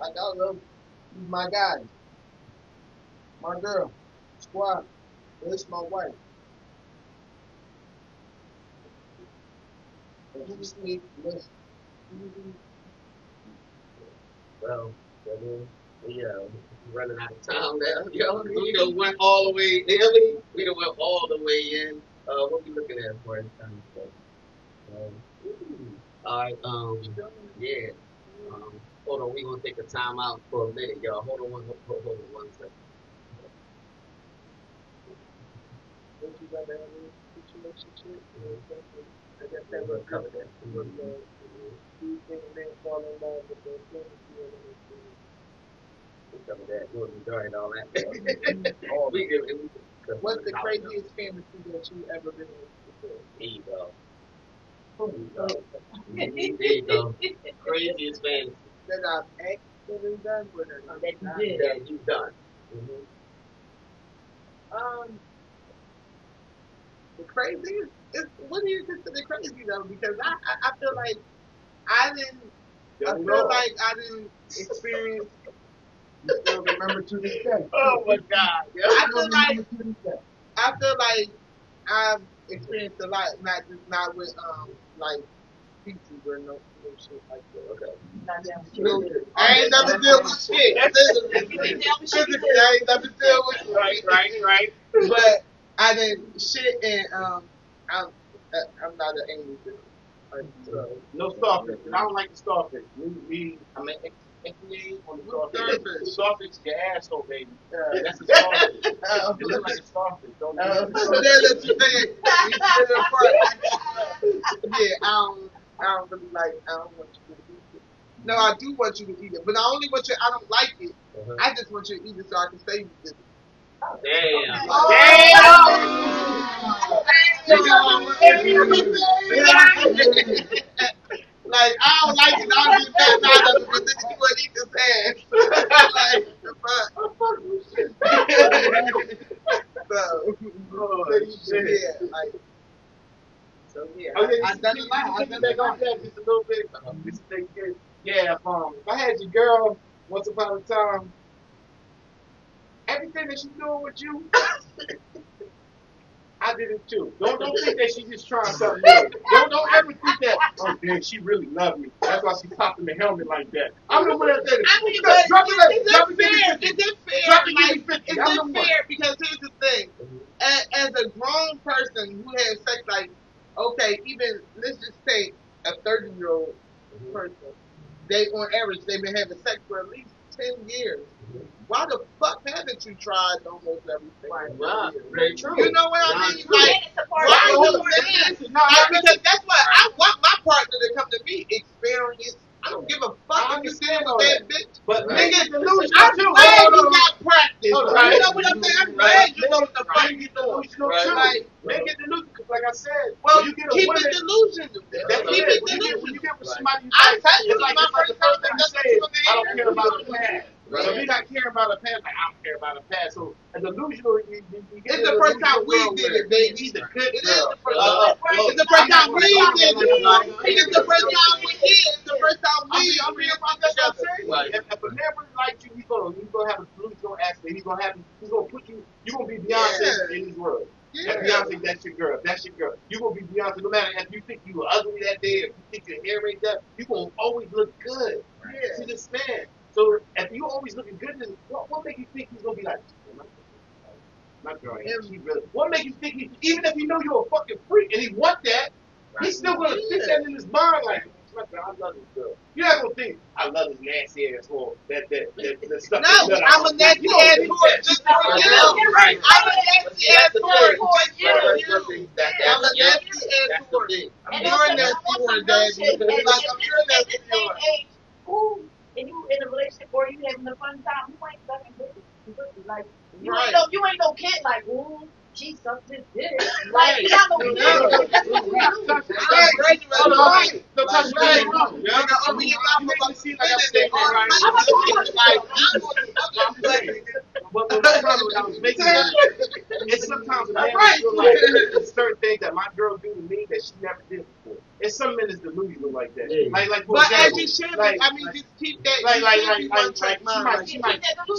Like, I love these my guys, my girl, squad. This is my wife. And you just need to listen. Well, we running out of time now. Yo, we done went all the way. We done went all the way in. What we looking at for this time? All right. Yeah. Hold on. We gonna take a time out for a minute, y'all. Hold on one second. Don't you rather have a relationship? I guess that We'll would cover that. you think a man fall in love with their family We'll cover that. We'll enjoy all that. We can. What's the craziest fantasy that you ever been in? There you go. There you go. Craziest fantasy That I've actually done with her. That you did. that you've done. The craziest is what do you consider crazy though? Because I feel like I didn't experience. You still remember to this day. Oh my God! I feel like I've experienced a lot, not with like pieces or no shit like that. Okay. I ain't never dealt with shit. Physically, I ain't never dealt with shit. Right. But I didn't shit and I'm not an angry bitch. No starfish. And I don't like the starfish. I'm an XPA on the starfish. Starfish, your asshole, baby. That's a starfish. It looks like a starfish. Don't do it. Yeah, I don't really like. I don't want you to eat it. No, I do want you to eat it, but I only want you. I don't like it. I just want you to eat it so I can stay with it. Damn. Like I don't like it. I don't get that out of it, but then you would eat this ass. Like the fuck. Yeah, like. So yeah, I've done a lot. I've done a lot. Just a little bit. Yeah, if I had your girl once upon a time, everything that she's doing with you, I did it too. Don't think that she's just trying something new. Don't ever think that, oh damn, she really loved me. That's why she's popping the helmet like that. I'm the one that said it. I mean, but is it Drop fair? Because here's the thing. As a grown person who has sex, like, okay, even let's just say a 30-year-old person, they on average they've been having sex for at least 10 years. Why the fuck haven't you tried almost everything? Right. Very true. You know what I mean? And Like, it's a part why of you the saying? Like, because that's what I want my partner to come to me experience. I don't give a fuck if you did it with that bitch. But Right. niggas delusional I'm too. glad you got practice. Hold on. Right? You know what I'm saying? I'm glad you know what the fuck Men you get doing. delusional Right. too. Like, Men get delusional because, like I said, well, when you get a keep woman, it delusional. that's Keep it. it When you delusional. get with Right. somebody, you I like, tell you, it's like my the first first time thing you that's say what you is, gonna I don't hear. care about the past. Right. So if you're not caring about the past, like I don't care about the past. So a delusional, you get It's in the a first time delusional we world did where it, baby. she's a good It is girl. the first Well, It's the first time we did it. It's It's the first time we did. It's the first time we I'm being about that's what I'm together. saying. Right. If a man really likes you, he's gonna have a delusional aspect. He's gonna put you. You gonna be Beyonce Yeah. in this world. Yeah. If Beyonce, that's your girl. That's your girl. You gonna be Beyonce no matter if you think you were ugly that day, if you think your hair ain't that, you gonna always look good Yeah. to this man. So if you always looking good, then what make you think he's gonna be like? My girl, she really. What make you think even if you know you're a fucking freak and he want that, he's still gonna fit that in his mind like. I love this girl. You're not gonna think I love this nasty asshole. That stuff. No, I'm a nasty asshole just for you. Right. I'm a nasty asshole just for you. That's I'm a yeah, nasty that's the asshole. thing. And You're a nasty one, Daddy. Like, I'm your at nasty this day one. and age, who, and you in a relationship or you having a fun time, you ain't fucking pussy. Like, Right. you ain't no kid like, ooh, she sucked his dick. Right. Like, you not no No, kid. no. That's what you do. Right. Right. Sometimes you Right. ain't wrong. You gotta open your mouth about See, the like I'm minute saying, they are right? like, I'm I'm saying, but my problem I was making was, it's sometimes a man Right. feel like there's certain things that my girl do to me that she never did before. And some men is delusional like that. Yeah. Like for But as example, you should, like, I mean, just keep that. like, You like, should like, be like, one track like, mind. she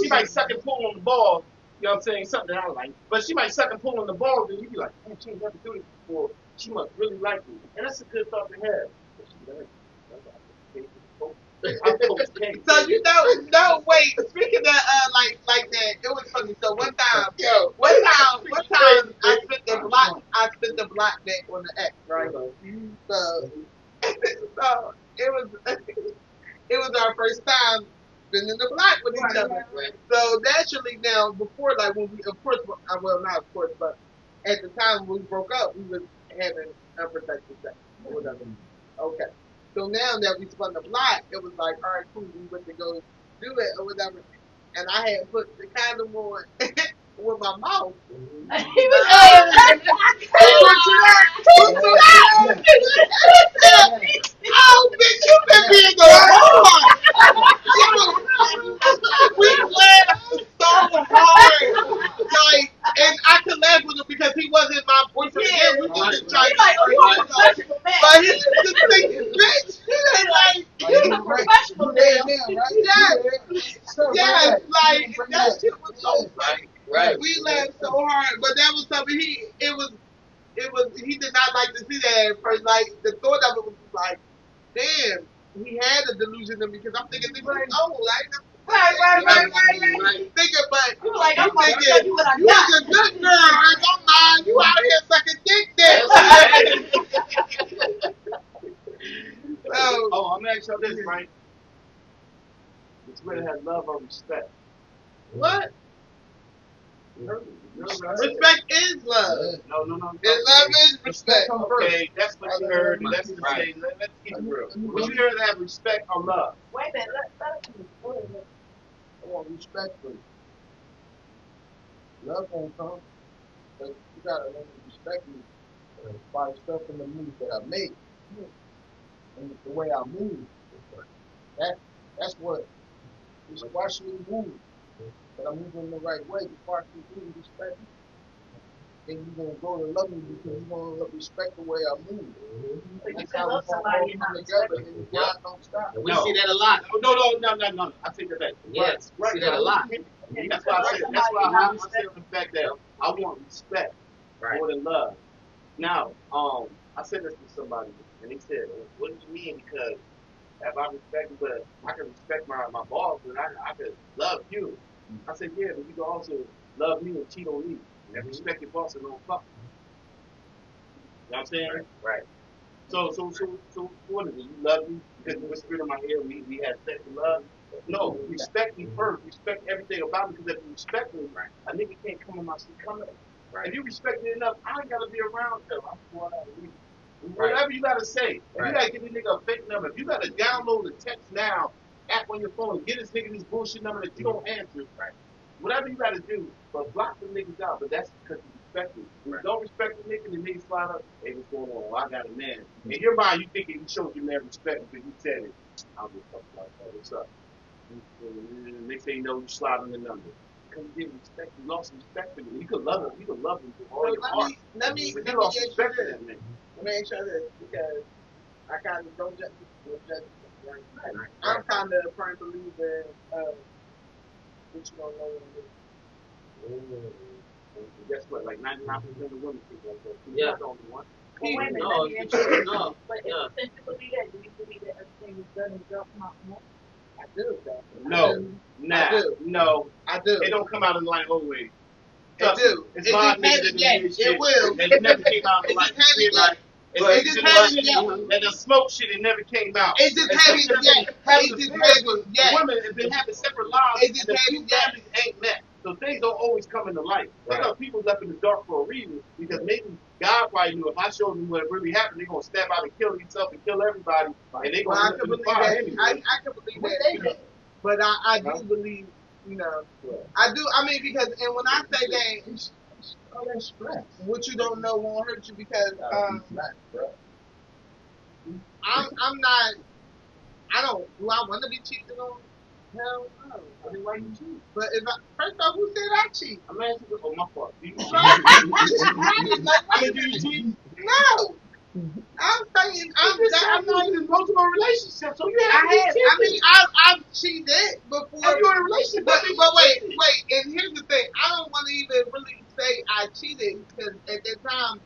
might suck and pull on the ball. You know what I'm saying? Something that I like. But she might suck and pull on the ball, and you be like, man, she ain't never do this before. She must really like me. And that's a good thought to have. But she doesn't. So you know, no wait. Speaking of like that, it was funny. So one time I spent the block back on the X, right? So so it was our first time spending the block with each other. Right. So naturally now, before like when we, of course, well not of course, but at the time when we broke up, we was having unprotected sex or whatever. Okay. So now that we spun the block, it was like, all right, cool, we went to go do it or whatever. And I had put the condom on with my mouth. He was Oh, bitch, you been being the hard. We laughed so hard. Like, and I could laugh with him because he wasn't my boyfriend. Yeah, we just trying to but he's the thing, bitch. You're professional now. Yes, like that shit was so funny. Right. We laughed so hard, but that was something he did not like to see that at first. Like the thought of it was like, damn, he had a delusion of me because I'm thinking, nigga, he's old. Right. Thinking, but You like, I'm thinking, gonna tell you what I you got. was a good girl in my mind. You out here sucking dick then. So, Oh, I'm gonna ask y'all this, right? It's where they have love or respect. what? Respect is love. No. And love is respect. Okay, that's what you heard. Let's just say, let's keep it real. Would you rather have respect or love? Wait a minute, let I want respectfully. Love won't come, but you gotta learn to respect me by the stuff and the moves that I make and the way I move. That's what is partially move. But I'm moving the right way. You partially do respect me. Then you're gonna go to love me because you're gonna respect the way I move. That's how we all come together and the grind don't stop. And we see that a lot. No. I take that back. Yes, we see that a lot. That's why I said. That's why I said the fact that I want respect more than love. Now, I said this to somebody, and they said, "What do you mean?" Because if I respect you, but I can respect my boss, and I can love you. I said, "Yeah, but you can also love me and cheat on me, and respect your boss and don't fuck." You know what I'm saying? Right. So what is it? You love me because you whispered in my ear. We had sex and love. No, respect me first. Respect everything about me because if you respect me, a nigga can't come in my shit. Come in. If you respect me enough, I ain't gotta be around them. I'm going out of you. Whatever you gotta say. If you gotta give this nigga a fake number, if you gotta download the text now app on your phone and get this nigga this bullshit number that you don't answer, whatever you gotta do, but block them niggas out. But that's because you respect them. If you don't respect the nigga, the niggas slide up, hey, what's going on? Well, I got a man. In your mind, you thinking he showed you man respect because you said it. I'll just talk about that. What's up? Next thing you know, you slide on the number. Because you didn't respect, you lost respect for him. You could love him. You could love him with all your heart. Let me But ask you lost you respect for this. that man. Let me ask you this because I kind of don't judge people. I'm kind of a firm believer in what you don't know what it is. Guess what? Like 99% of the women think like that. Yeah. You're not the only one. Well, wait a minute, No, let me ask you. no, But yeah. since you believe that, do you believe that everything is done and just not more? I do, though. No, nah, I do. no. I do. It don't come out in the light always. It do. It's It five just niggas hasn't that yet. do this shit. It will. It never came out in It the light. just hasn't yet. It's It just hasn't yet. and the smoke shit, it never came out. It just hasn't yet. It just hasn't yet. Women have been having separate lives, It just and the two hasn't yet. families ain't met. So things don't always come in the light. There are people left in the dark for a reason, because maybe God probably knew if I showed them what really happened, they're going to step out and kill themselves and kill everybody, and they're going Well, I to can live in believe the fire that. anyway. I can believe that. But I do believe, you know, I do. I mean, because, and when I say that, All that stress. what you don't know won't hurt you because I'm not. I don't. Do I want to be cheated on? Hell no. I mean, why you cheat? But if I, first off, who said I cheat? I'm asking you, oh, my fault. Do you cheat? Like, I mean, do you cheat? no. I'm saying I'm not. in multiple relationships, so you I have. I mean, I've cheated before. If you're in a relationship, But wait. And here's the thing. I don't want to even really say I cheated because at that time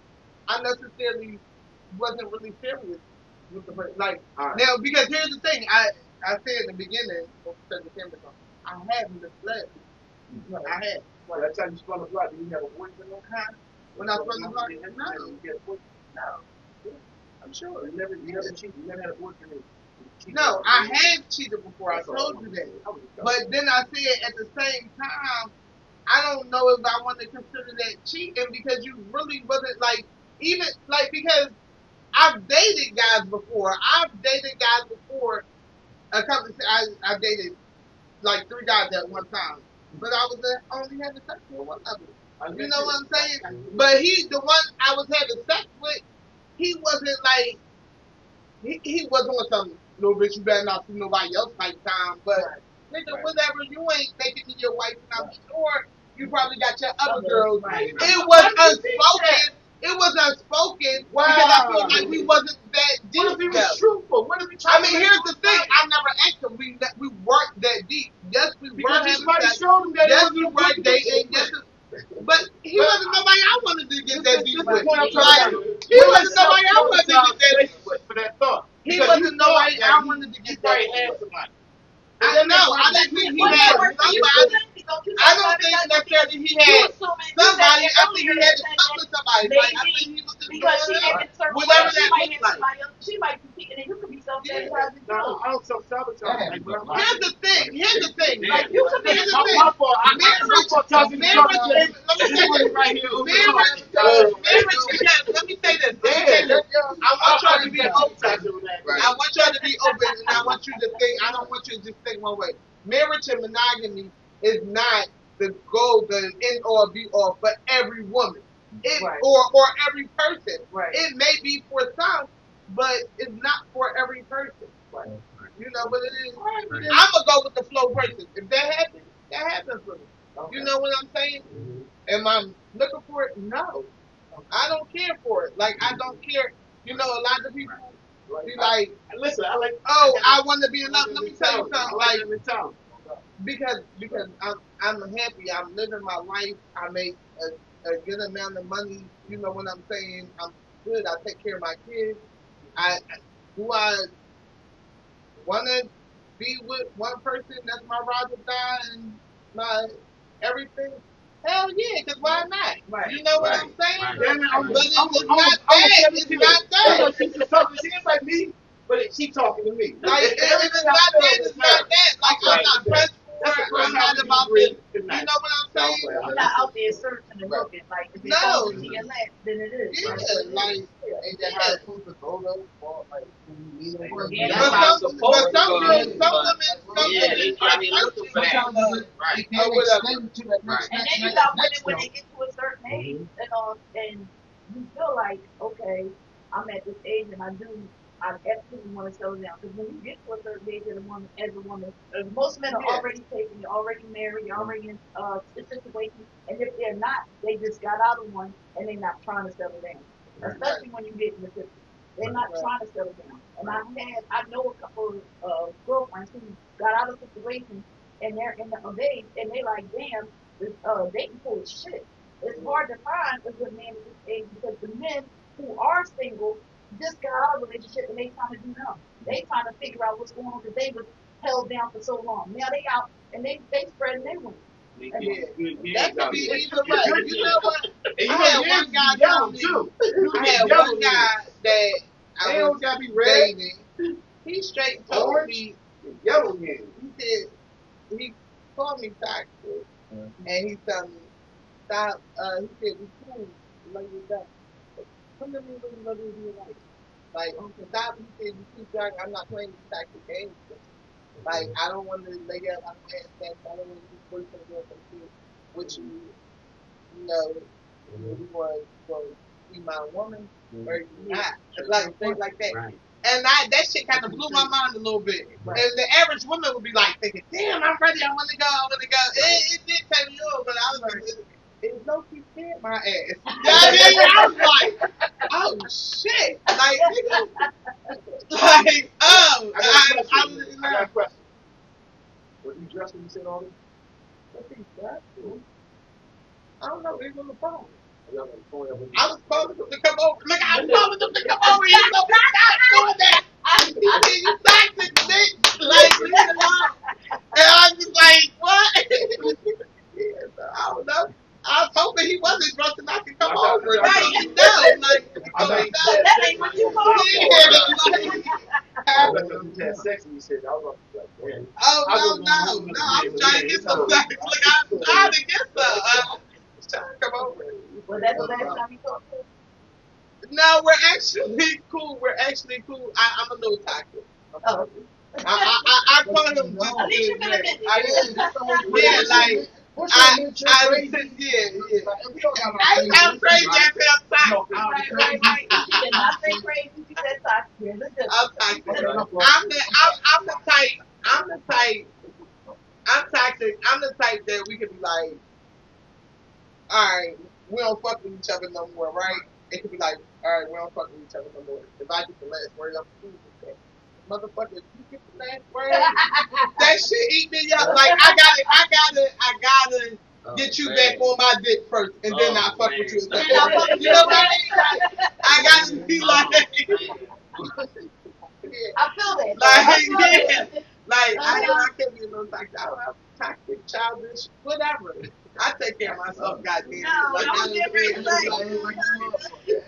I necessarily wasn't really serious with the person. Like now, because here's the thing. I said in the beginning, because the camera's on, I had misled. I had. Well, that's how you spun the block. Did you have a boyfriend on time? When I spun the block, no. No. I'm sure. You never cheated. You never had a boyfriend. No, I had cheated before. I told you that. But then I said at the same time, I don't know if I want to consider that cheating because you really wasn't like, even like, because I've dated guys before. I've dated guys before. A couple. I dated like 3 guys at one time, but I was only having sex with one of them. You know what I'm saying? But the one I was having sex with, he wasn't like. He was on some little bitch, you better not see nobody else type time, but nigga, whatever, you ain't making me your wife, and I'm sure you probably got your other girls. It was unspoken. It was unspoken because I feel like we wasn't that deep. What if he was truthful? What if he I tried mean, to here's the thing. I never asked him. We weren't that deep. Yes, we were because having somebody sex. showed him that Yes, it we wasn't were dating. Yes, but he wasn't nobody I wanted to get that deep with. He wasn't nobody I wanted to get that deep with. For that thought. He wasn't nobody I wanted to get that deep had with. somebody. I know. I didn't think he had somebody. I don't think necessarily he had somebody. I think he had to talk to somebody. Like, I think he was just Because she doing acted certain whatever way, she that might looks hit like. somebody else. She might be cheating, and you could be self-sabotaging too. No, I don't self-sabotage. Like, Here's the thing. Like, you could be Here's the my thing. fault. Let me say this. I want y'all to be open. I want y'all to be open, and I want you to think. I don't want you to just think one way. Marriage and monogamy is not the goal, the end all, be all for every woman, or every person. It may be for some, but it's not for every person. You know what it is? I'm gonna go with the flow person. If that happens, that happens for me. You know what I'm saying? Am I looking for it? No. I don't care for it. Like, I don't care. You know, a lot of people be like, listen, I like. oh, I want to be in love. Let me tell you something. Like, because I'm happy. I'm living my life. I make a good amount of money. You know what I'm saying? I'm good. I take care of my kids. I want to be with one person that's my ride or die and my everything. Hell yeah, because why not? You know what I'm saying? But But it's not that. It's not that. she talking to me. Like, if it's not that, it's not that. Like, I'm not pressed for it. I'm not about this. You know what I'm saying? You're not out there searching and looking. Like, if it's No. on your lap, then it is. Yeah, like, Ain't that how it's supposed to go though? Or like when you meet them? Yeah. but some girls, some women, Yeah, they probably looking for that. Right. They can't extend it to that Right. next And then you next- got women next when level. they get to a certain age and you feel like, okay, I'm at this age and I absolutely want to settle down. Because when you get to a certain age as a woman, most men are already taken, you're already married, you're already in a situation. And if they're not, they just got out of one and they're not trying to settle down. Especially when you get in the 50s. They're not trying to settle down. And I know a couple of girlfriends who got out of situations and they're in the age and they like, damn, this dating pool is shit. It's hard to find a good man at this age because the men who are single just got out of a relationship and they trying to do them. They trying to figure out what's going on because they was held down for so long. Now they out and they spreading their wings. that could be either way. You know what? And I had one guy tell me, I had one guy that I They was don't gotta be red. dating. He straight told me, Yellow man. he called me toxic, and he told me, stop, he said, we cool, like you that. Come to me when you know your life. Like, stop, he said, you keep talking, I'm not playing these toxic games. Like, I don't want to lay up, I don't want to be boyfriend, girlfriend, with you, you know, you want to be my woman, or you not. Like, things like that. Right. And that shit kind of blew my mind a little bit. And the average woman would be like thinking, damn, I'm ready, I want to go. It did take me over, but I was like, it's no keep scared my ass. You know what I mean? I was like, oh shit. Like, I got a question. Was you dressed when you said all this? what is that? I don't know, he's on the phone. I was calling him to come over. Look, I was calling him to come over. He's like, stop doing that. He said, you toxic, bitch. Like, leave it alone. And I was just like, what? Yeah, so I don't know. I was hoping he wasn't drunk and I could come over. Right. No, like, That ain't what you want. I was you had sex and you said, I was like, man. Oh, no. I'm trying to get some sex. Look, I'm trying to get some. I'm trying to come over. Was that the last time you talked to him? No, we're actually cool. I'm a little toxic. Oh. I call him just At least you can admit it. yeah, like I'm crazy. I feel toxic. Right. You did not say crazy. You said toxic. I'm toxic. I'm the type that we could be like, all right, we don't fuck with each other no more, right? It could be like, all right, we don't fuck with each other no more. If I get the last word, I'm cool with that. Motherfucker, if you get the last word, that shit eat me up. Like I gotta get you back on my dick first, and then I fuck with you. You know what I mean? Like, I gotta be like, I feel that. Like I can't be no toxic. I don't have toxic, childish, whatever. I take care of myself, goddamn. No, Like, don't get me like.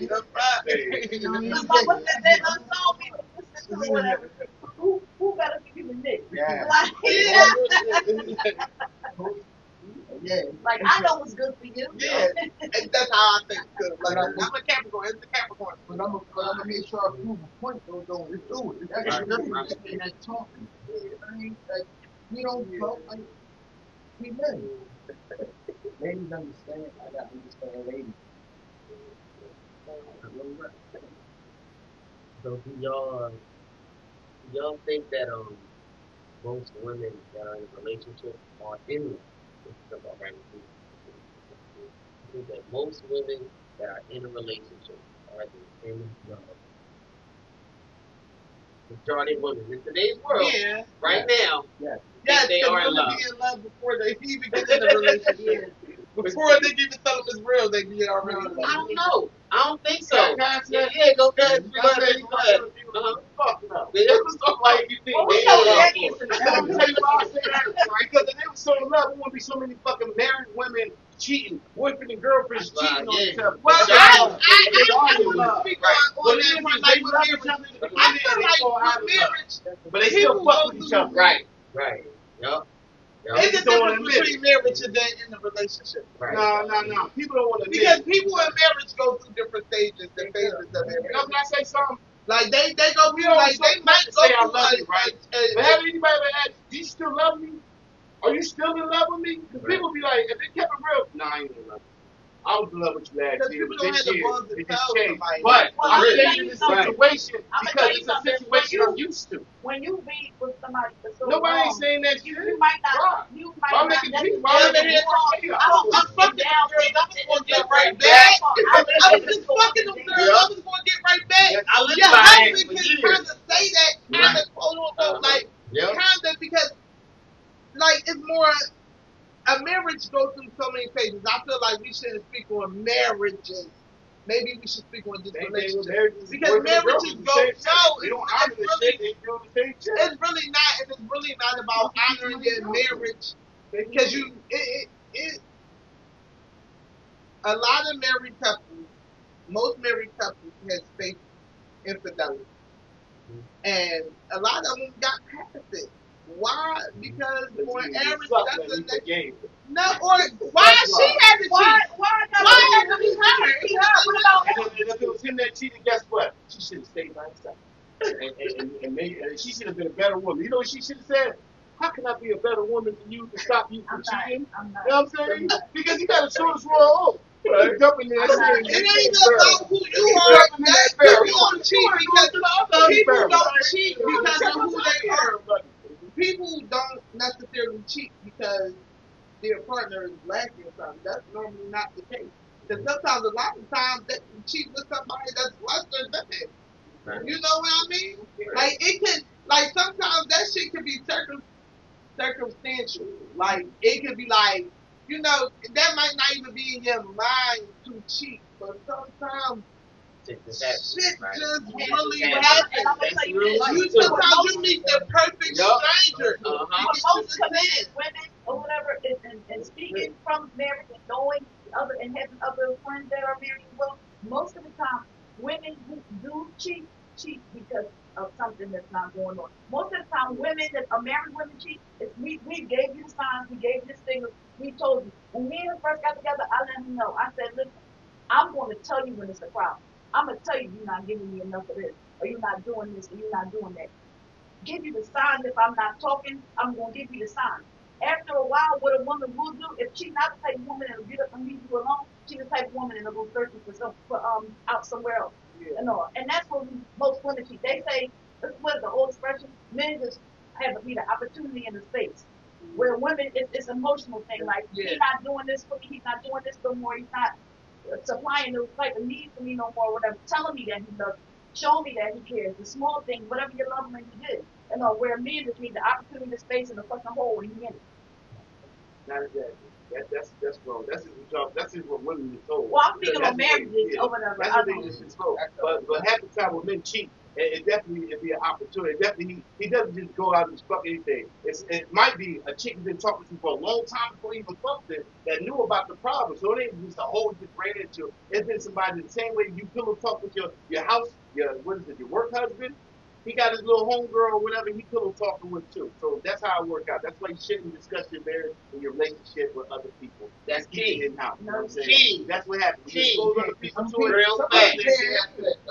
you know, fuck. Whatever. Who better give you the nick? Yeah. Like I know what's good for you. Yeah, and that's how I think. Like I'm a Capricorn. It's the Capricorn. But I'm gonna make sure I prove a point though. Don't do it. That's the difference between that talking. I mean, like we don't talk like we men. Ladies understand. I gotta understand ladies. So do y'all think that most women that are in relationships are in love? This is about right. I think that most women that are in a relationship are in love. Majority of women in today's world, right now, Yes, they are in women love. be in love before they even get in a relationship. Before they even tell them it's real, they be already in love. I don't know. I don't think so. Can I say- Yeah, go ahead. Fuck no. It was so like you think Well, we they know in love that for. answer. And I'm gonna tell you why I say that, right? Because if they were so in love, there wouldn't be so many fucking married women cheating, boyfriend and girlfriends cheating on each other. Well, They I want to speak on that on part, they like with love marriage. each other. I feel like with marriage, But they still fuck with each other. Right. Yup. it's a difference between marriage and then in a relationship. Right. No. People don't want to Because admit. people in marriage go through different stages and phases of their You know, marriage. can I say something? Like they go We through, don't like they might go say I through love you, right? But have anybody ever asked, do you still love me? Are you still in love with me? Because people be like, if they kept it real, nah, I ain't in love with you. I was in love with you last Because year, people but don't this have the year, balls to it tell just changed. somebody. But Well, I'm I'ma saying tell in you this something. situation I'ma because tell you it's a something. situation I'm used to. When you be with somebody for so Nobody long, ain't saying that shit. you might not, Why? you Why might not make it cheap? necessarily Why make it Yeah, cheap? I'm fucking them girls. I was gonna get right back. I was just fucking them girls. I was gonna get right back. I lived Your by that husband for can years. kind of say that, kind of quote unquote, like Yep. kind of because like it's more. A marriage goes through so many phases. I feel like we shouldn't speak on marriages. Maybe we should speak on this relationship. Because marriages go We don't honor the shit, they do the same shit. it's really not, and it's really not about honoring your marriage. Because a lot of married couples, most married couples has faced infidelity. And a lot of them got past it. Why? Because on average, that's the next. No, or why she had to cheat? why Why had to be her? What about And if it was him that cheated, guess what? She should have stayed by herself. And she should have been a better woman. You know what she should have said? How can I be a better woman than you to stop you from cheating? I'm not. You know what I'm saying? Because you got to show us royal oak. Right? Jumping in that It ain't about who you are. People don't cheat because people don't cheat because of who they are. People don't necessarily cheat because their partner is lacking something. That's normally not the case. Because sometimes, a lot of times, they can cheat with somebody that's lesser than them. You know what I mean? Like it can, like sometimes that shit can be circumstantial. Like it could be like, you know, that might not even be in your mind to cheat, but sometimes shit just really happens. Sometimes you meet the perfect stranger. Most committed women or whatever, and speaking from marriage and knowing other and having other friends that are married as well, most of the time women who do cheat because of something that's not going on. Most of the time women that are married women cheat, we gave you the signs, we gave you the signals, we told you. When me and her first got together, I let him know. I said, listen, I'm going to tell you when it's a problem. I'm going to tell you you're not giving me enough of this, or you're not doing this, or you're not doing that. Give you the signs. If I'm not talking, I'm going to give you the signs. After a while, what a woman will do, if she's not the type of woman that'll get up and leave you alone, she's the type of woman that'll go searching for out somewhere else. And that's what most women cheat. They say, what is the old expression? Men just need an opportunity in the space. Where women, it's an emotional thing. Like, he's not doing this for me, he's not doing this no more, he's not supplying those type of needs for me no more, whatever, telling me that he loves me, showing me that he cares, the small thing, whatever you love him and you did. Where men just need the opportunity, the space, and the fucking hole and he in it. Not exactly. That's wrong. That's just what women are told. Well, I'm speaking of marriages or whatever. That's what they just told. But half the time when men cheat, it definitely it'd be an opportunity. Definitely, he doesn't just go out and just fuck anything. It might be a chick who's been talking to you for a long time before he even fucked it that knew about the problem. So it ain't just a whole just ran into. It's been somebody the same way you pillow talk with your house, your work husband. He got his little homegirl or whatever he pillow talking with too. So that's how it work out. That's why you shouldn't discuss your marriage and your relationship with other people. That's key. In house. You know what I'm saying? Key. That's what happens. You Key. expose other people to it. Real fact.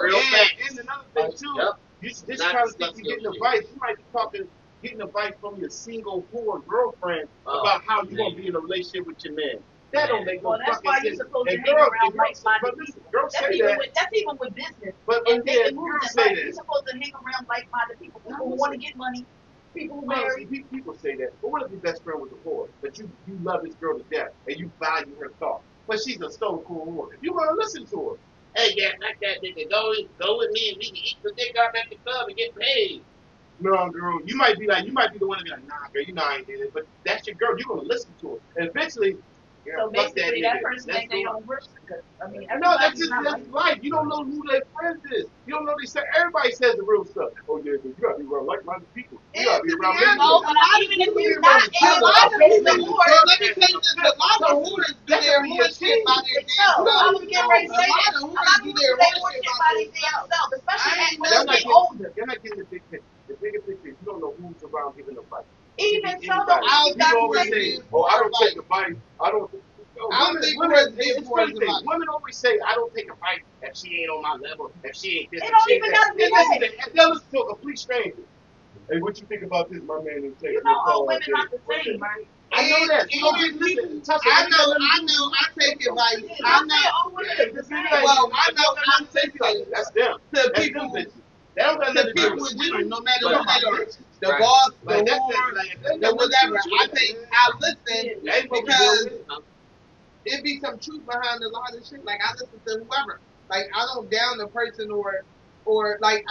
Real fact. And another thing too, this kind of thing you getting advice. You might be getting advice from your single poor girlfriend about how you gonna be in a relationship with your man. That don't make no fucking sense. That's why you're supposed to hang around like-minded people. Girls say that. That's even with business. But and yeah, girls say that. You're supposed to hang around like-minded people. People who want to get money. People who marry. People say that. But what if your best friend was a whore? But you love this girl to death and you value her thought. But she's a stone cool whore. You're gonna listen to her. Hey, yeah, like that nigga. Go with me and we can eat the dick out at the club and get paid. No, girl, you might be the one to be like, nah, girl, you know I ain't did it. But that's your girl. You're gonna listen to her, and eventually. So basically, that person ain't their own person. No, that's life. You don't know who their friend is. You don't know everybody says the real stuff. Oh yeah, there, but you gotta be around like-minded people. You gotta be around No, men. but even if you're not, a lot of these awards. Let me tell you this, a lot of hoarders do their horseshit by their damn No, I self. was getting ready to say that. A lot of do people their do their horseshit horseshit by by their damn self, especially ain't when They're they not get older. You're not getting the big picture. The bigger picture is you don't know who's around giving advice. Even so, Anybody. though, you You got to always say, say, "Oh, I don't take advice. I don't." I don't think women, boys give it's boys funny thing. advice. Women always say, "I don't take advice if she ain't on my level, if she ain't this, It if don't she ain't even that." gotta be And listen, that. and they'll listen to a complete stranger. Hey, what you think about this? My man ain't taking You your know, all call. women not the same, right? I know that. You don't get listen. Tessa, I you got nothing to know, do. I take advice. I'm I saying know, all women Yeah, is the just be same. like, well, I know, I I'm saying that's them. to That's people, them bitches. That don't got to nothing to do people with in general, no matter But who they are, the Right. boss, the Like, that's whore, like, the whatever. I listen That's what we because deal with. it be some truth behind a lot of shit. Like I listen to whoever. Like I don't down the person or like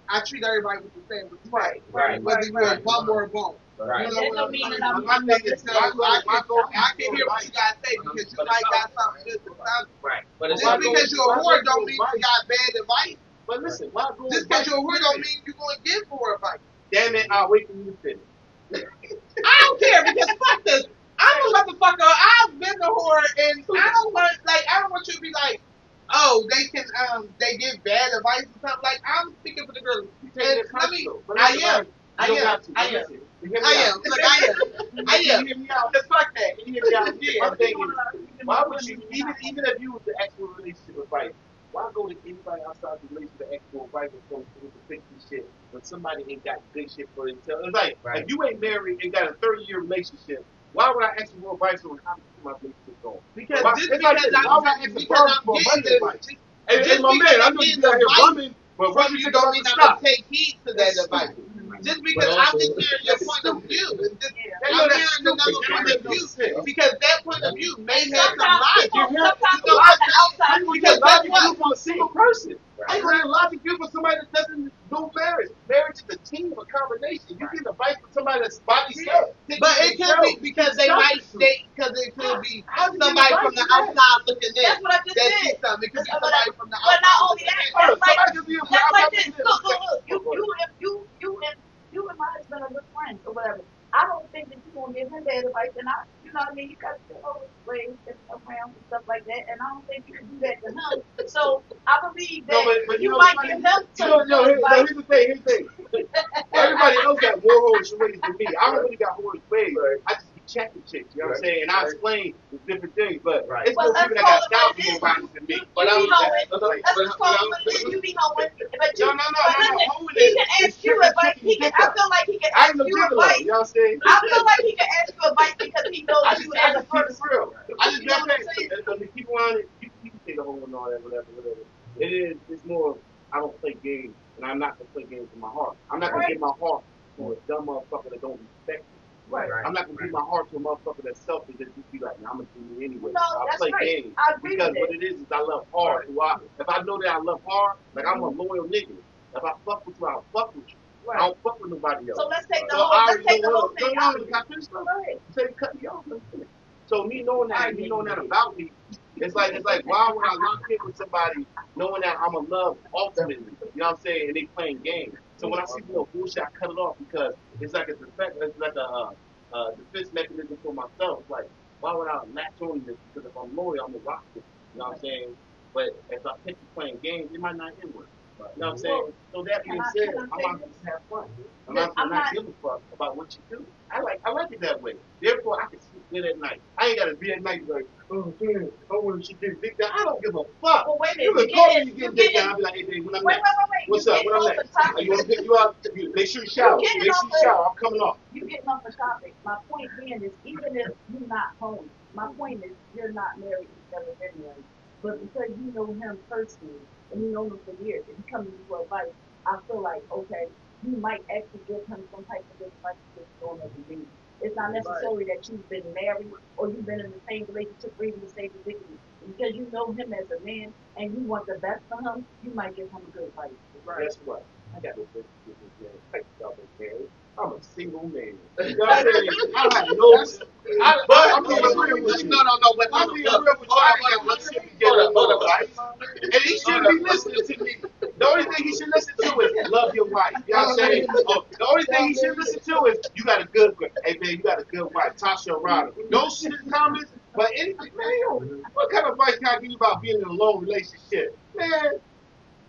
I treat everybody with the same respect. Right. Whether you're a bum or a bum. Right. You know That what don't I'm mean saying? that I'm My thing is, So I can hear what you guys say Uh-huh. because you But might it's got all- something good to tell. Right. But it's Just all because you're a whore don't mean you got bad advice. But listen, why go? Just because you're a whore don't mean you're going to give for advice. Damn it! I'll wait for you to finish. I don't care because fuck this. I'm a motherfucker. I've been a whore and I don't want you to be like, oh, they give bad advice or something. Like I'm speaking for the girls. You take it Let me personal. But I listen, am. You don't got to. I But am. listen, you hear me I out. am. Look, I am. I You am. hear me out. Just fuck that. You hear me out. Yeah. My thing is, why would you even if you was the actual relationship advice, why go to anybody outside the relationship the actual advice that's going to fix this shit when somebody ain't got good shit for themselves? It's like Right. if you ain't married and got a 30-year relationship, why would I ask you for advice on how to keep my relationship going? Because Why, just it's like because this. Why would I ask the bird for money advice? Hey, just my because man, I I'm know you getting be out here advice bumming, but what from you you think don't about mean the I'm gonna stock? take heed to that advice. Just because But I'm also- just hearing your point of view. It's just, Yeah, I'm that's hearing another stupid. point That of makes view. no sense. Because that point of view may And have some sometimes logic. people, You hear- sometimes you know people what on the I'm outside How you look get at logic what good from a single person? How you Right. get logic good for somebody that doesn't do marriage? Marriage is a team, a combination. You get advice from somebody that's by themselves. But it could be because they might because it could be How you get somebody advice from the from that? outside looking in. That's what I just That said. sees something. It could be But somebody from the not outside only looking that, in. that's like Somebody could be that's like this. outside Look, looking in. you and my husband are good friends or whatever. I don't think that you're gonna give him bad advice, and you know what I mean. You got to always ways around and stuff like that, and I don't think you can do that to him. So I believe that but you know, might funny, give him some good advice. here's the thing. Everybody else got more whorish ways than me. I don't really got whorish ways. I just be checking chicks, you know what I'm saying? And I explain the different things, but it's Well, more let's people that got call it what thousands it more is. bodies than me. You But be hoeing. like, Let's just call it what it is. You be hoeing, but you. no, But listen, hoeing he is- can is ask you chicken advice. chicken dick I up. feel like he can I ask ain't no you gigolo, advice. you know what I'm saying? I feel like he can ask you advice because he knows I you just as a keep it person. real. I just You know what I'm saying. saying? Keep on it. You can say the whole and all that, whatever. It's more. I don't play games, and I'm not gonna play games with my heart. I'm not gonna give my heart to a dumb motherfucker that don't respect me. Right. I'm not gonna give my heart to a motherfucker that's selfish that just be like, nah, I'm gonna do me anyway. No, I that's play right. games I agree because with what that. it is I love hard. If I know that I love hard, like I'm a loyal nigga. If I fuck with you, I'll fuck with you. I Right. don't fuck with nobody else. So let's take the So whole. I Let's already take the know whole thing no, out. can I finish though? Go ahead. You say you cut me off. Let me finish. So me knowing that about me, it's like why would I lock in with somebody knowing that I'm a love ultimately? You know what I'm saying? And they playing games. So when I see more bullshit, I cut it off because it's like a defense. It's like a defense mechanism for myself. It's like why would I latch on to this? Because if I'm loyal, I'm a rock with it. You know what I'm saying? But if I pick you playing games, it might not end well. You know what I'm saying? So that being said, I'm out to have fun. I'm out to not give a fuck about what you do. I like it that way. Therefore, I can sleep good at night. I ain't gotta be at night like, oh man, oh when she get dick down. I don't give a fuck. Well, wait a You minute. can call me you get dick down. I'll be like, hey babe, when I'm Wait. next. What's up? When I'm next? You want to pick you up? Make sure you shower. getting Make sure off you shower. I'm coming off. You getting off the topic. My point being is, even if you're not home, my point is you're not married, you've never been married. But because you know him personally and you know him for years, and he comes to you for advice, I feel like, okay, you might actually give him some type of advice because you don't ever leave. It's not necessarily that you've been married or you've been in the same relationship or even the same predicament. Because you know him as a man and you want the best for him, you might give him a good advice. Guess what? I got no business with this man. I'm a single man. You know what I'm saying? I have no. I'm being real with you. I'm being real with you. I ain't got no shit to get advice. And he shouldn't be listening to me. The only thing he should listen to is love. love your wife. You know what I'm saying? Oh, the only thing he should listen to is you got a good, hey man, you got a good wife, Tasha Ryder. No shit in comments, but anything, man, yo, what kind of advice can I give you about being in a long relationship? Man,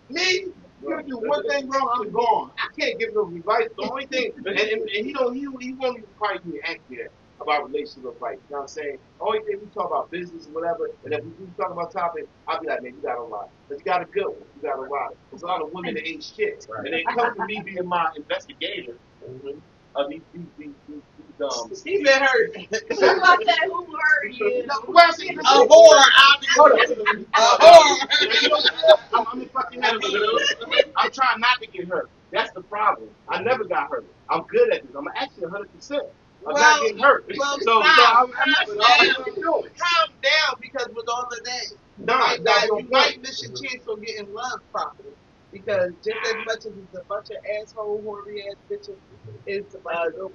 me, you do one thing wrong, I'm gone. I can't give no advice. The only thing, and he won't even probably be angry about relationship advice. You know what I'm saying? The only thing we talk about business and whatever, and if we do talk about topic, I'll be like, man, you got a lot. But you got a good one. You got a lot. There's a lot of women that ain't shit. Right. And they come to me being my investigator of these He been hurt. Who about that? Who hurt you? A whore, obviously. A whore. I'm fucking I'm trying not to get hurt. That's the problem. I never got hurt. I'm good at this. I'm actually 100%. I'm not getting hurt. Well, so calm down. Calm down, because with all of that, you might miss your chance on getting love properly. Because just as much as it's a bunch of asshole, horny ass bitches, it's a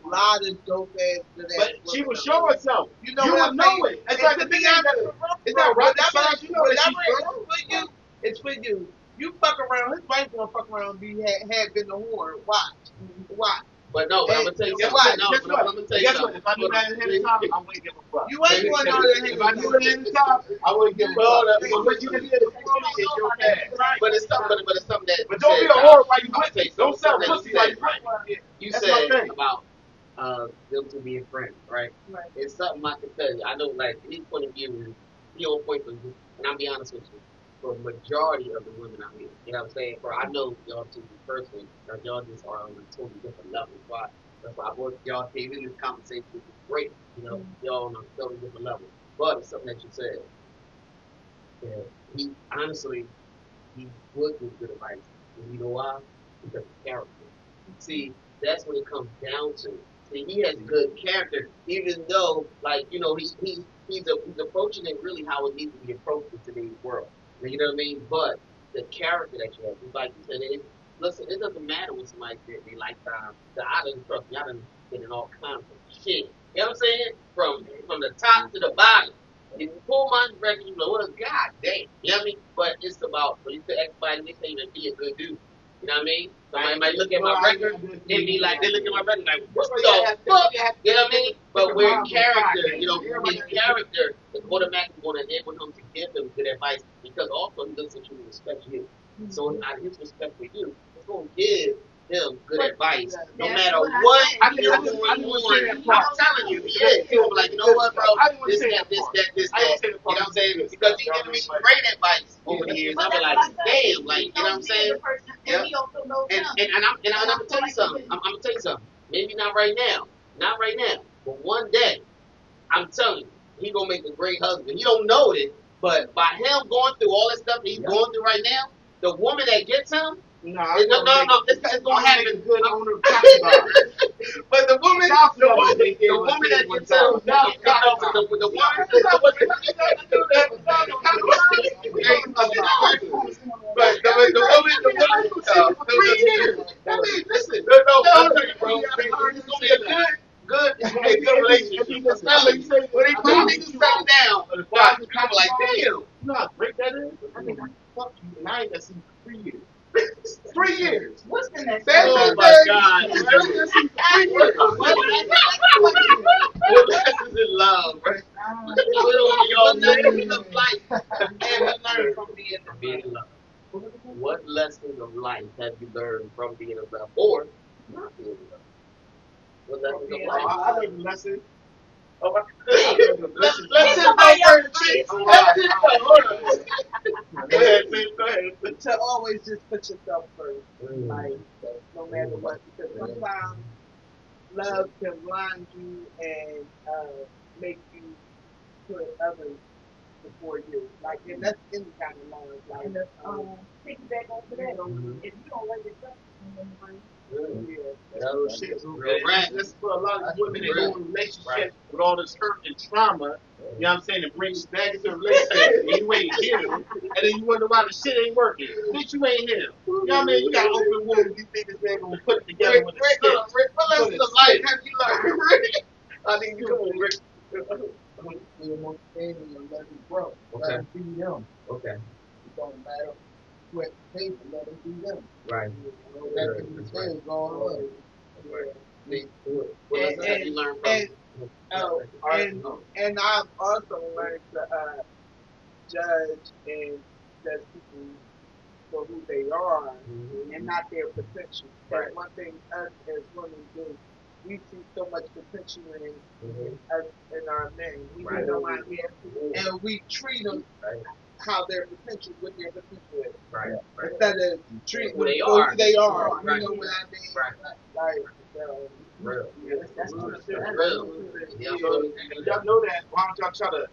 lot of dope ass. But she will show herself. You know you what would know it. It's like the thing it's not rocket science. You know that she's for you. It's for you. You fuck around. His wife gonna fuck around and had been a whore. Watch. But no, but I'm gonna tell you something. No, but I'm gonna tell you something. If I knew that ahead of time, I wouldn't give a fuck. You ain't gonna know that if I knew it ahead of time, I wouldn't give a fuck. But what you did before me is your bad. But it's something. But it's something that. But don't be a whore while you with me. Don't sell pussy while you with me. You said about them two being friends, right? It's something I can tell you. I know, like, his point of view, he on point of view, and I'll be honest with you. For the majority of the women out here, you know what I'm saying? For I know y'all two personally, y'all just are on a totally different level. That's why I brought y'all came in this conversation, which is great. You know, y'all on a totally different level. But it's something that you said. Yeah, he honestly, he would give good advice. And you know why? Because of character. See, that's what it comes down to. See, he has good character, even though, like, you know, he's approaching it really how it needs to be approached in today's world. You know what I mean? But the character that you have, like you said, listen, it doesn't matter what somebody said in their lifetime. I done, trust me, I done been in all kinds of shit. You know what I'm saying? From the top to the bottom. If you pull my record, you know, what a god damn. You know what I mean? But it's about, when you say everybody, they say you be a good dude. You know what I mean? Somebody might look at my record and be like, they look at my record like, what the fuck? You know what I mean? But where character, you know, his character is automatically going to enable him to give him good advice, because also he looks at you and respects you. So out of his respect for you, it's going to give him good advice, no matter what you're doing. I'm telling you, he'll be like, you know what, bro, this, that. You know what I'm saying? Because he's giving me great advice over the years. I'll be like, damn, like, you know what I'm saying? Yeah. And I'm gonna tell you something. I'm gonna tell you something. Maybe not right now, but one day, I'm telling you, he gonna make a great husband. He don't know it, but by him going through all that stuff that he's going through right now, the woman that gets him. No, it's gonna happen. Good owner of but the woman that gets him, good relationship. When he niggas settle down, I'm like, damn. You know how great that is? I mean, fuck you, and I ain't got seen for 3 years. 3 years. What's the next? Oh my God. What lessons in love, right? What lessons of life have you learned from being in love? What lessons of life have you learned from being in love, or not being in love? What lessons of life? I learned a lesson. Go ahead. To always just put yourself first, like, no matter what, because sometimes love can blind you and make you put others before you. Like, and that's any kind of love. Like, piggyback off of that. If you don't like yourself, That's for a lot of women that go in relationships with all this hurt and trauma, you know what I'm saying, it brings back into a relationship and you ain't healed, and then you wonder why the shit ain't working. Bitch, you ain't healed. You know what I mean? You got open wounds, you think this man gonna put it together with a stick. What lessons of life have you learned, Rick? I think you come on, Rick. Let him grow. Let him be him. Okay. It don't matter what paper, let him be them. Right. You know, that can be said going on. What lesson have you learned from? And I've also learned to judge and judge people for who they are and not their potential. That's one thing us as women do. We see so much potential in us in our men. We know why we have and we treat them how their potential, what their potential is. Instead of treating them for who they are. You know what I mean? Like, Real. that's Real. Y'all know that. Why don't y'all try to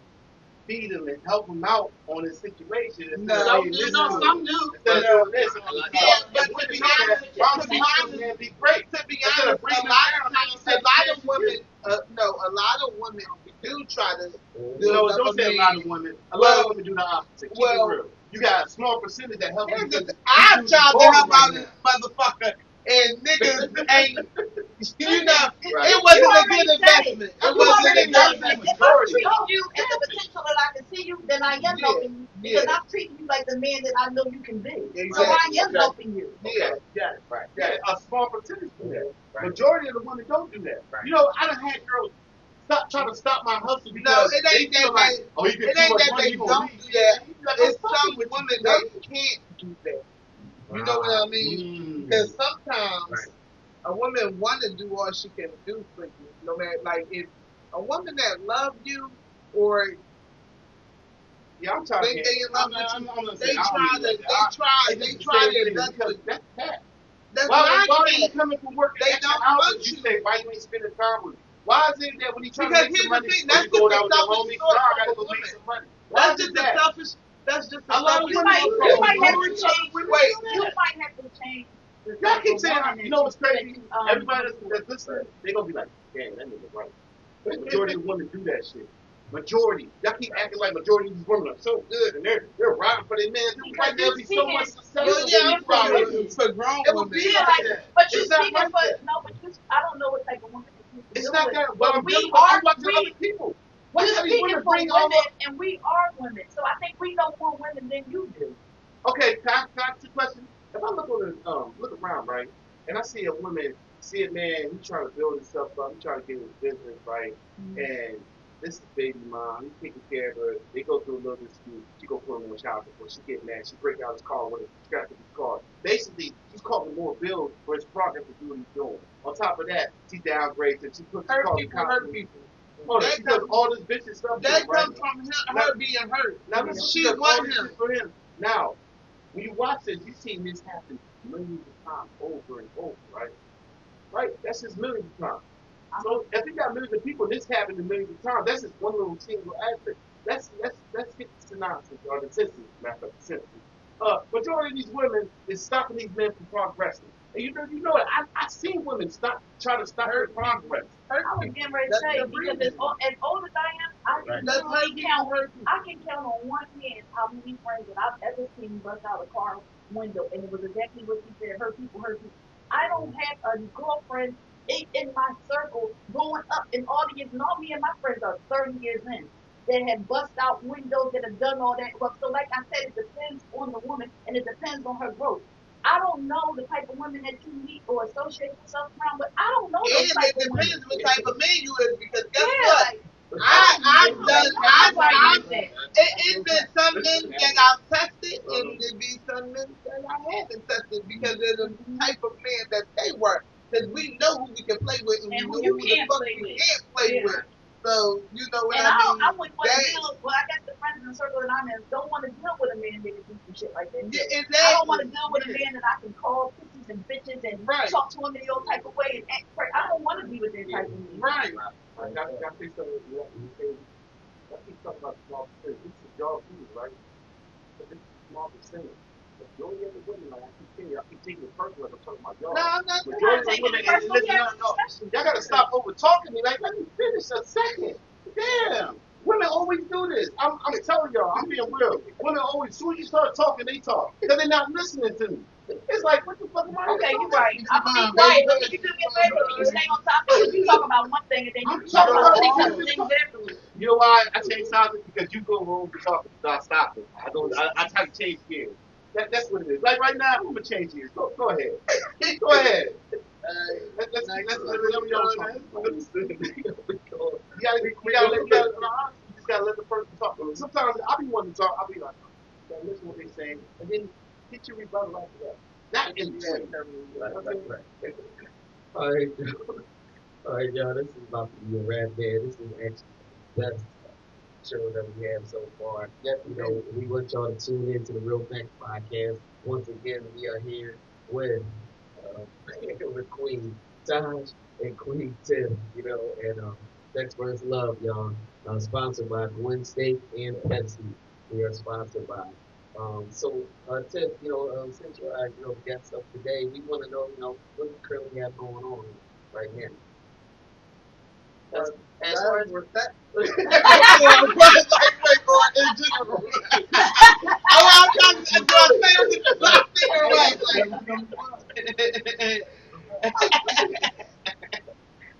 feed him and help him out on his situation? Some do. Instead of doing this. But to be honest, be great. To be honest, a lot of women do try to. No, don't say a lot of women. A lot of women do the opposite. Keep it real. You got a small percentage that help you. I've tried to help out this motherfucker, and niggas ain't. You know, it wasn't a good investment. It wasn't a good investment. If I'm treating you as the potential that I can see you, then I am helping you because I'm treating you like the man that I know you can be. So I am helping you. Yeah, a small percentage do that. Majority of the women don't do that. You know, I done had girls trying to stop my hustle because it ain't that they don't do that. It's some women that can't do that. You know what I mean? Because sometimes a woman want to do all she can do for you. No matter, like, if a woman that love you or I'm trying they in love with you, they try to invest with you. That's why are you coming from work? They don't want you. Say, why you ain't spending time with me? Why is it that when you try to make some money, that's you going out with your homies? No, I gotta go make some money. That's just the selfish. That's just the selfish. You might have to change. You might have to change. Y'all keep saying, you know what's crazy? Everybody that's listening, they gonna be like, damn, that nigga right. Majority of women do that shit. Majority. Y'all keep acting like majority of these women are so good and they're riding for their man. Right, there'll be so much success. For grown women. But you're speaking for I don't know what type of woman it is. It's not that. But we are watching other people. We're speaking for women, and we are women. So I think we know more women than you do. Okay, can I ask you a question? If I look around, right, and I see a man, he's trying to build himself up, he's trying to get his business right, and this is baby mom, he's taking care of her, they go through a little bit of school, she go put him on child support, she get mad, she break out his car with a scratch of his car. Basically, she's calling more bills for his progress to do what he's doing. On top of that, she downgrades and she puts hurt people. Oh, that's because all this bitch stuff. That comes from her being hurt. Now she won him. For him. Now, when you watch this, you see this happen millions of times over and over, right? Right? That's just millions of times. So if you got millions of people, this happened millions of times. That's just one little single aspect. Let's get the synopsis or the census, matter of the census. Majority of these women is stopping these men from progressing. And you know it. I seen women try to stop their progress. I was getting ready to say because as old as I am, I can count on one hand how many friends that I've ever seen bust out a car window, and it was exactly what you said. Hurt people. I don't have a girlfriend in my circle growing up in all the years, and all me and my friends are 30 years in. That have bust out windows, that have done all that work. So like I said, it depends on the woman and it depends on her growth. I don't know the type of women that you meet or associate yourself around, but I don't know those type of women. It depends what type of man you is because guess what? It's been some men that I've tested and there be some men that I haven't tested because they're the type of man that they were. Because we know who we can play with and we know who the fuck we can't play with. So, you know what I mean? I wouldn't want to deal with, I guess the friends in the circle that I'm in don't want to deal with a man that can do some shit like that. Yeah, exactly. I don't want to deal with a man that I can call bitches and bitches and talk to him in your type of way and act crazy. I don't want to be with that type of man. Right. I think so. I keep talking about small percentage. This is y'all too, right? But this is small percentage. Majority of the women, like I keep taking it personal. I'm talking about y'all. No, I'm not taking it personal. Y'all gotta stop over talking me. Like, let me finish a second. Damn. Women always do this. I'm telling y'all, I'm being real. Women always, as soon as you start talking, they talk. Because they're not listening to me. It's like, what the fuck am I Okay, you're right. I'm going to be quiet. But you do me a favor. You stay on topic. You talk about one thing and then you talk about 6 other things afterwards. You know why I change topics? Because you go wrong for talking. So I stop it. I try to change gears. That's what it is. Like right now, I'm gonna change these. Go ahead. Go ahead. Let's let y'all talk. You just gotta let the person talk. Sometimes I be wanting to talk. I'll be like, listen to what they saying, and then get your rebuttal after that. Not in between. All right, all right, y'all. This is about to be a rap band. This is actually the best show that we have so far. You know, we want y'all to tune in to the Real Facts podcast. Once again, we are here with with Queen Taj and Queen Tim. You know, and Sex vs. Love, y'all. Sponsored by Gwen State and Pepsi. We are sponsored by. Tim, you know, since you're our guest of today, we want to know, you know, what you currently have going on right now. As far as that.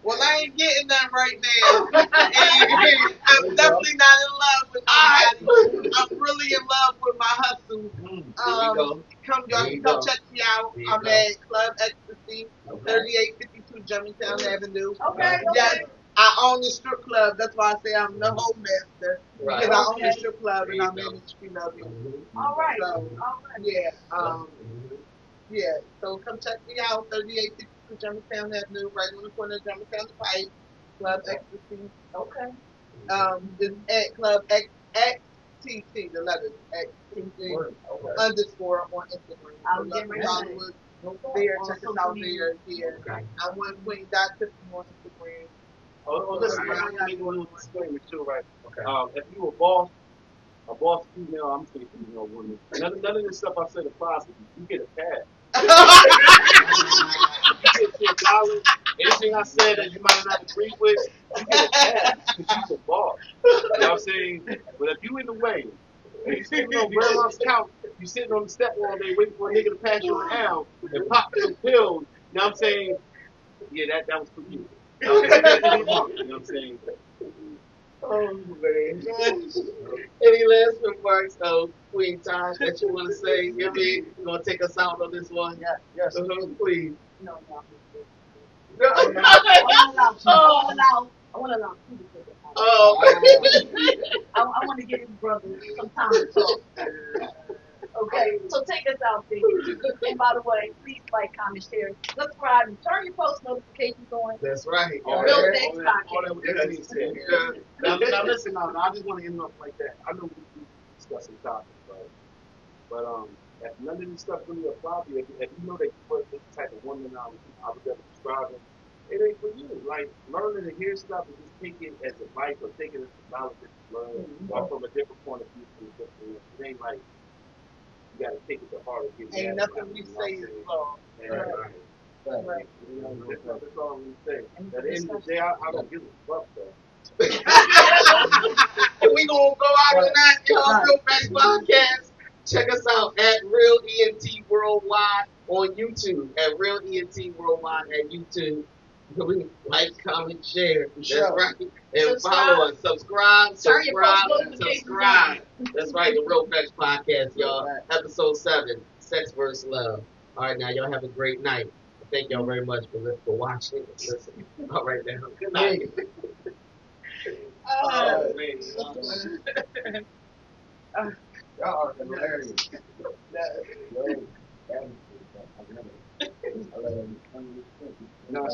Well, I ain't getting that right now. I'm definitely not in love with nobody. I'm really in love with my hustle. Y'all can come check me out. I'm at Club Ecstasy, 3852 Germantown Avenue. Okay. Yes, I own the strip club. That's why I say I'm the whole master. Because I own the strip club and I'm in the street of it. All right. So, All right. yeah. Yeah, so come check me out, 3852 Germantown Avenue, right on the corner of Germantown and Pike, Club Ecstasy. Okay. It's at Club XTT, the letters XTT underscore on Instagram. I'll get right Hollywood there, check us out there. Yeah. I'm one Queen Dot Tiffany on Instagram. Oh, listen, man, I need one disclaimer too, right? Okay. If you a boss female, I'm saying female woman. None of this stuff I said applies to you. You get a pass. You get $10. Anything I said that you might not agree with, you get a pass because you're a boss. You know what I'm saying? But if you in the way, and you sitting on grandma's couch, you sitting on the step all day waiting for a nigga to pass you around and pop some pills, you know what I'm saying? Yeah, that was for you. You know what I'm saying? Oh man. Any last remarks, Queen Taj, that you want to say? You know what I mean? You want to take us out on this one? Yes. Please. No. No. I want to allow you to take it out. Oh. I want to give his brother some time to talk. Okay, so take us out, baby. And by the way, please like, comment, share, subscribe, and turn your post notifications on. That's right. Real Facts podcast. Now listen, I just want to end up like that. I know we discussing topics, right? But if none of this stuff really applies to you, if you know that you were this type of woman I was ever describing, it ain't for you. Like learning to hear stuff and just take it as advice or take it as knowledge that you learn or from a different point of view. It ain't like you gotta take it to heart. Ain't nothing we say is wrong. Right. You know, that's all we say. At the end of the day, I don't give a fuck though. We gonna go out on that, y'all. Real Facts podcast. Check us out at Real ENT Worldwide on YouTube. At Real ENT Worldwide at YouTube. Like, comment, share. That's right. And follow us. Subscribe. That's right. The Real Facts podcast, y'all. Episode 7. Sex vs. Love. All right, now y'all have a great night. Thank y'all very much for watching and listening. All right, now. Good night. Y'all are hilarious. No,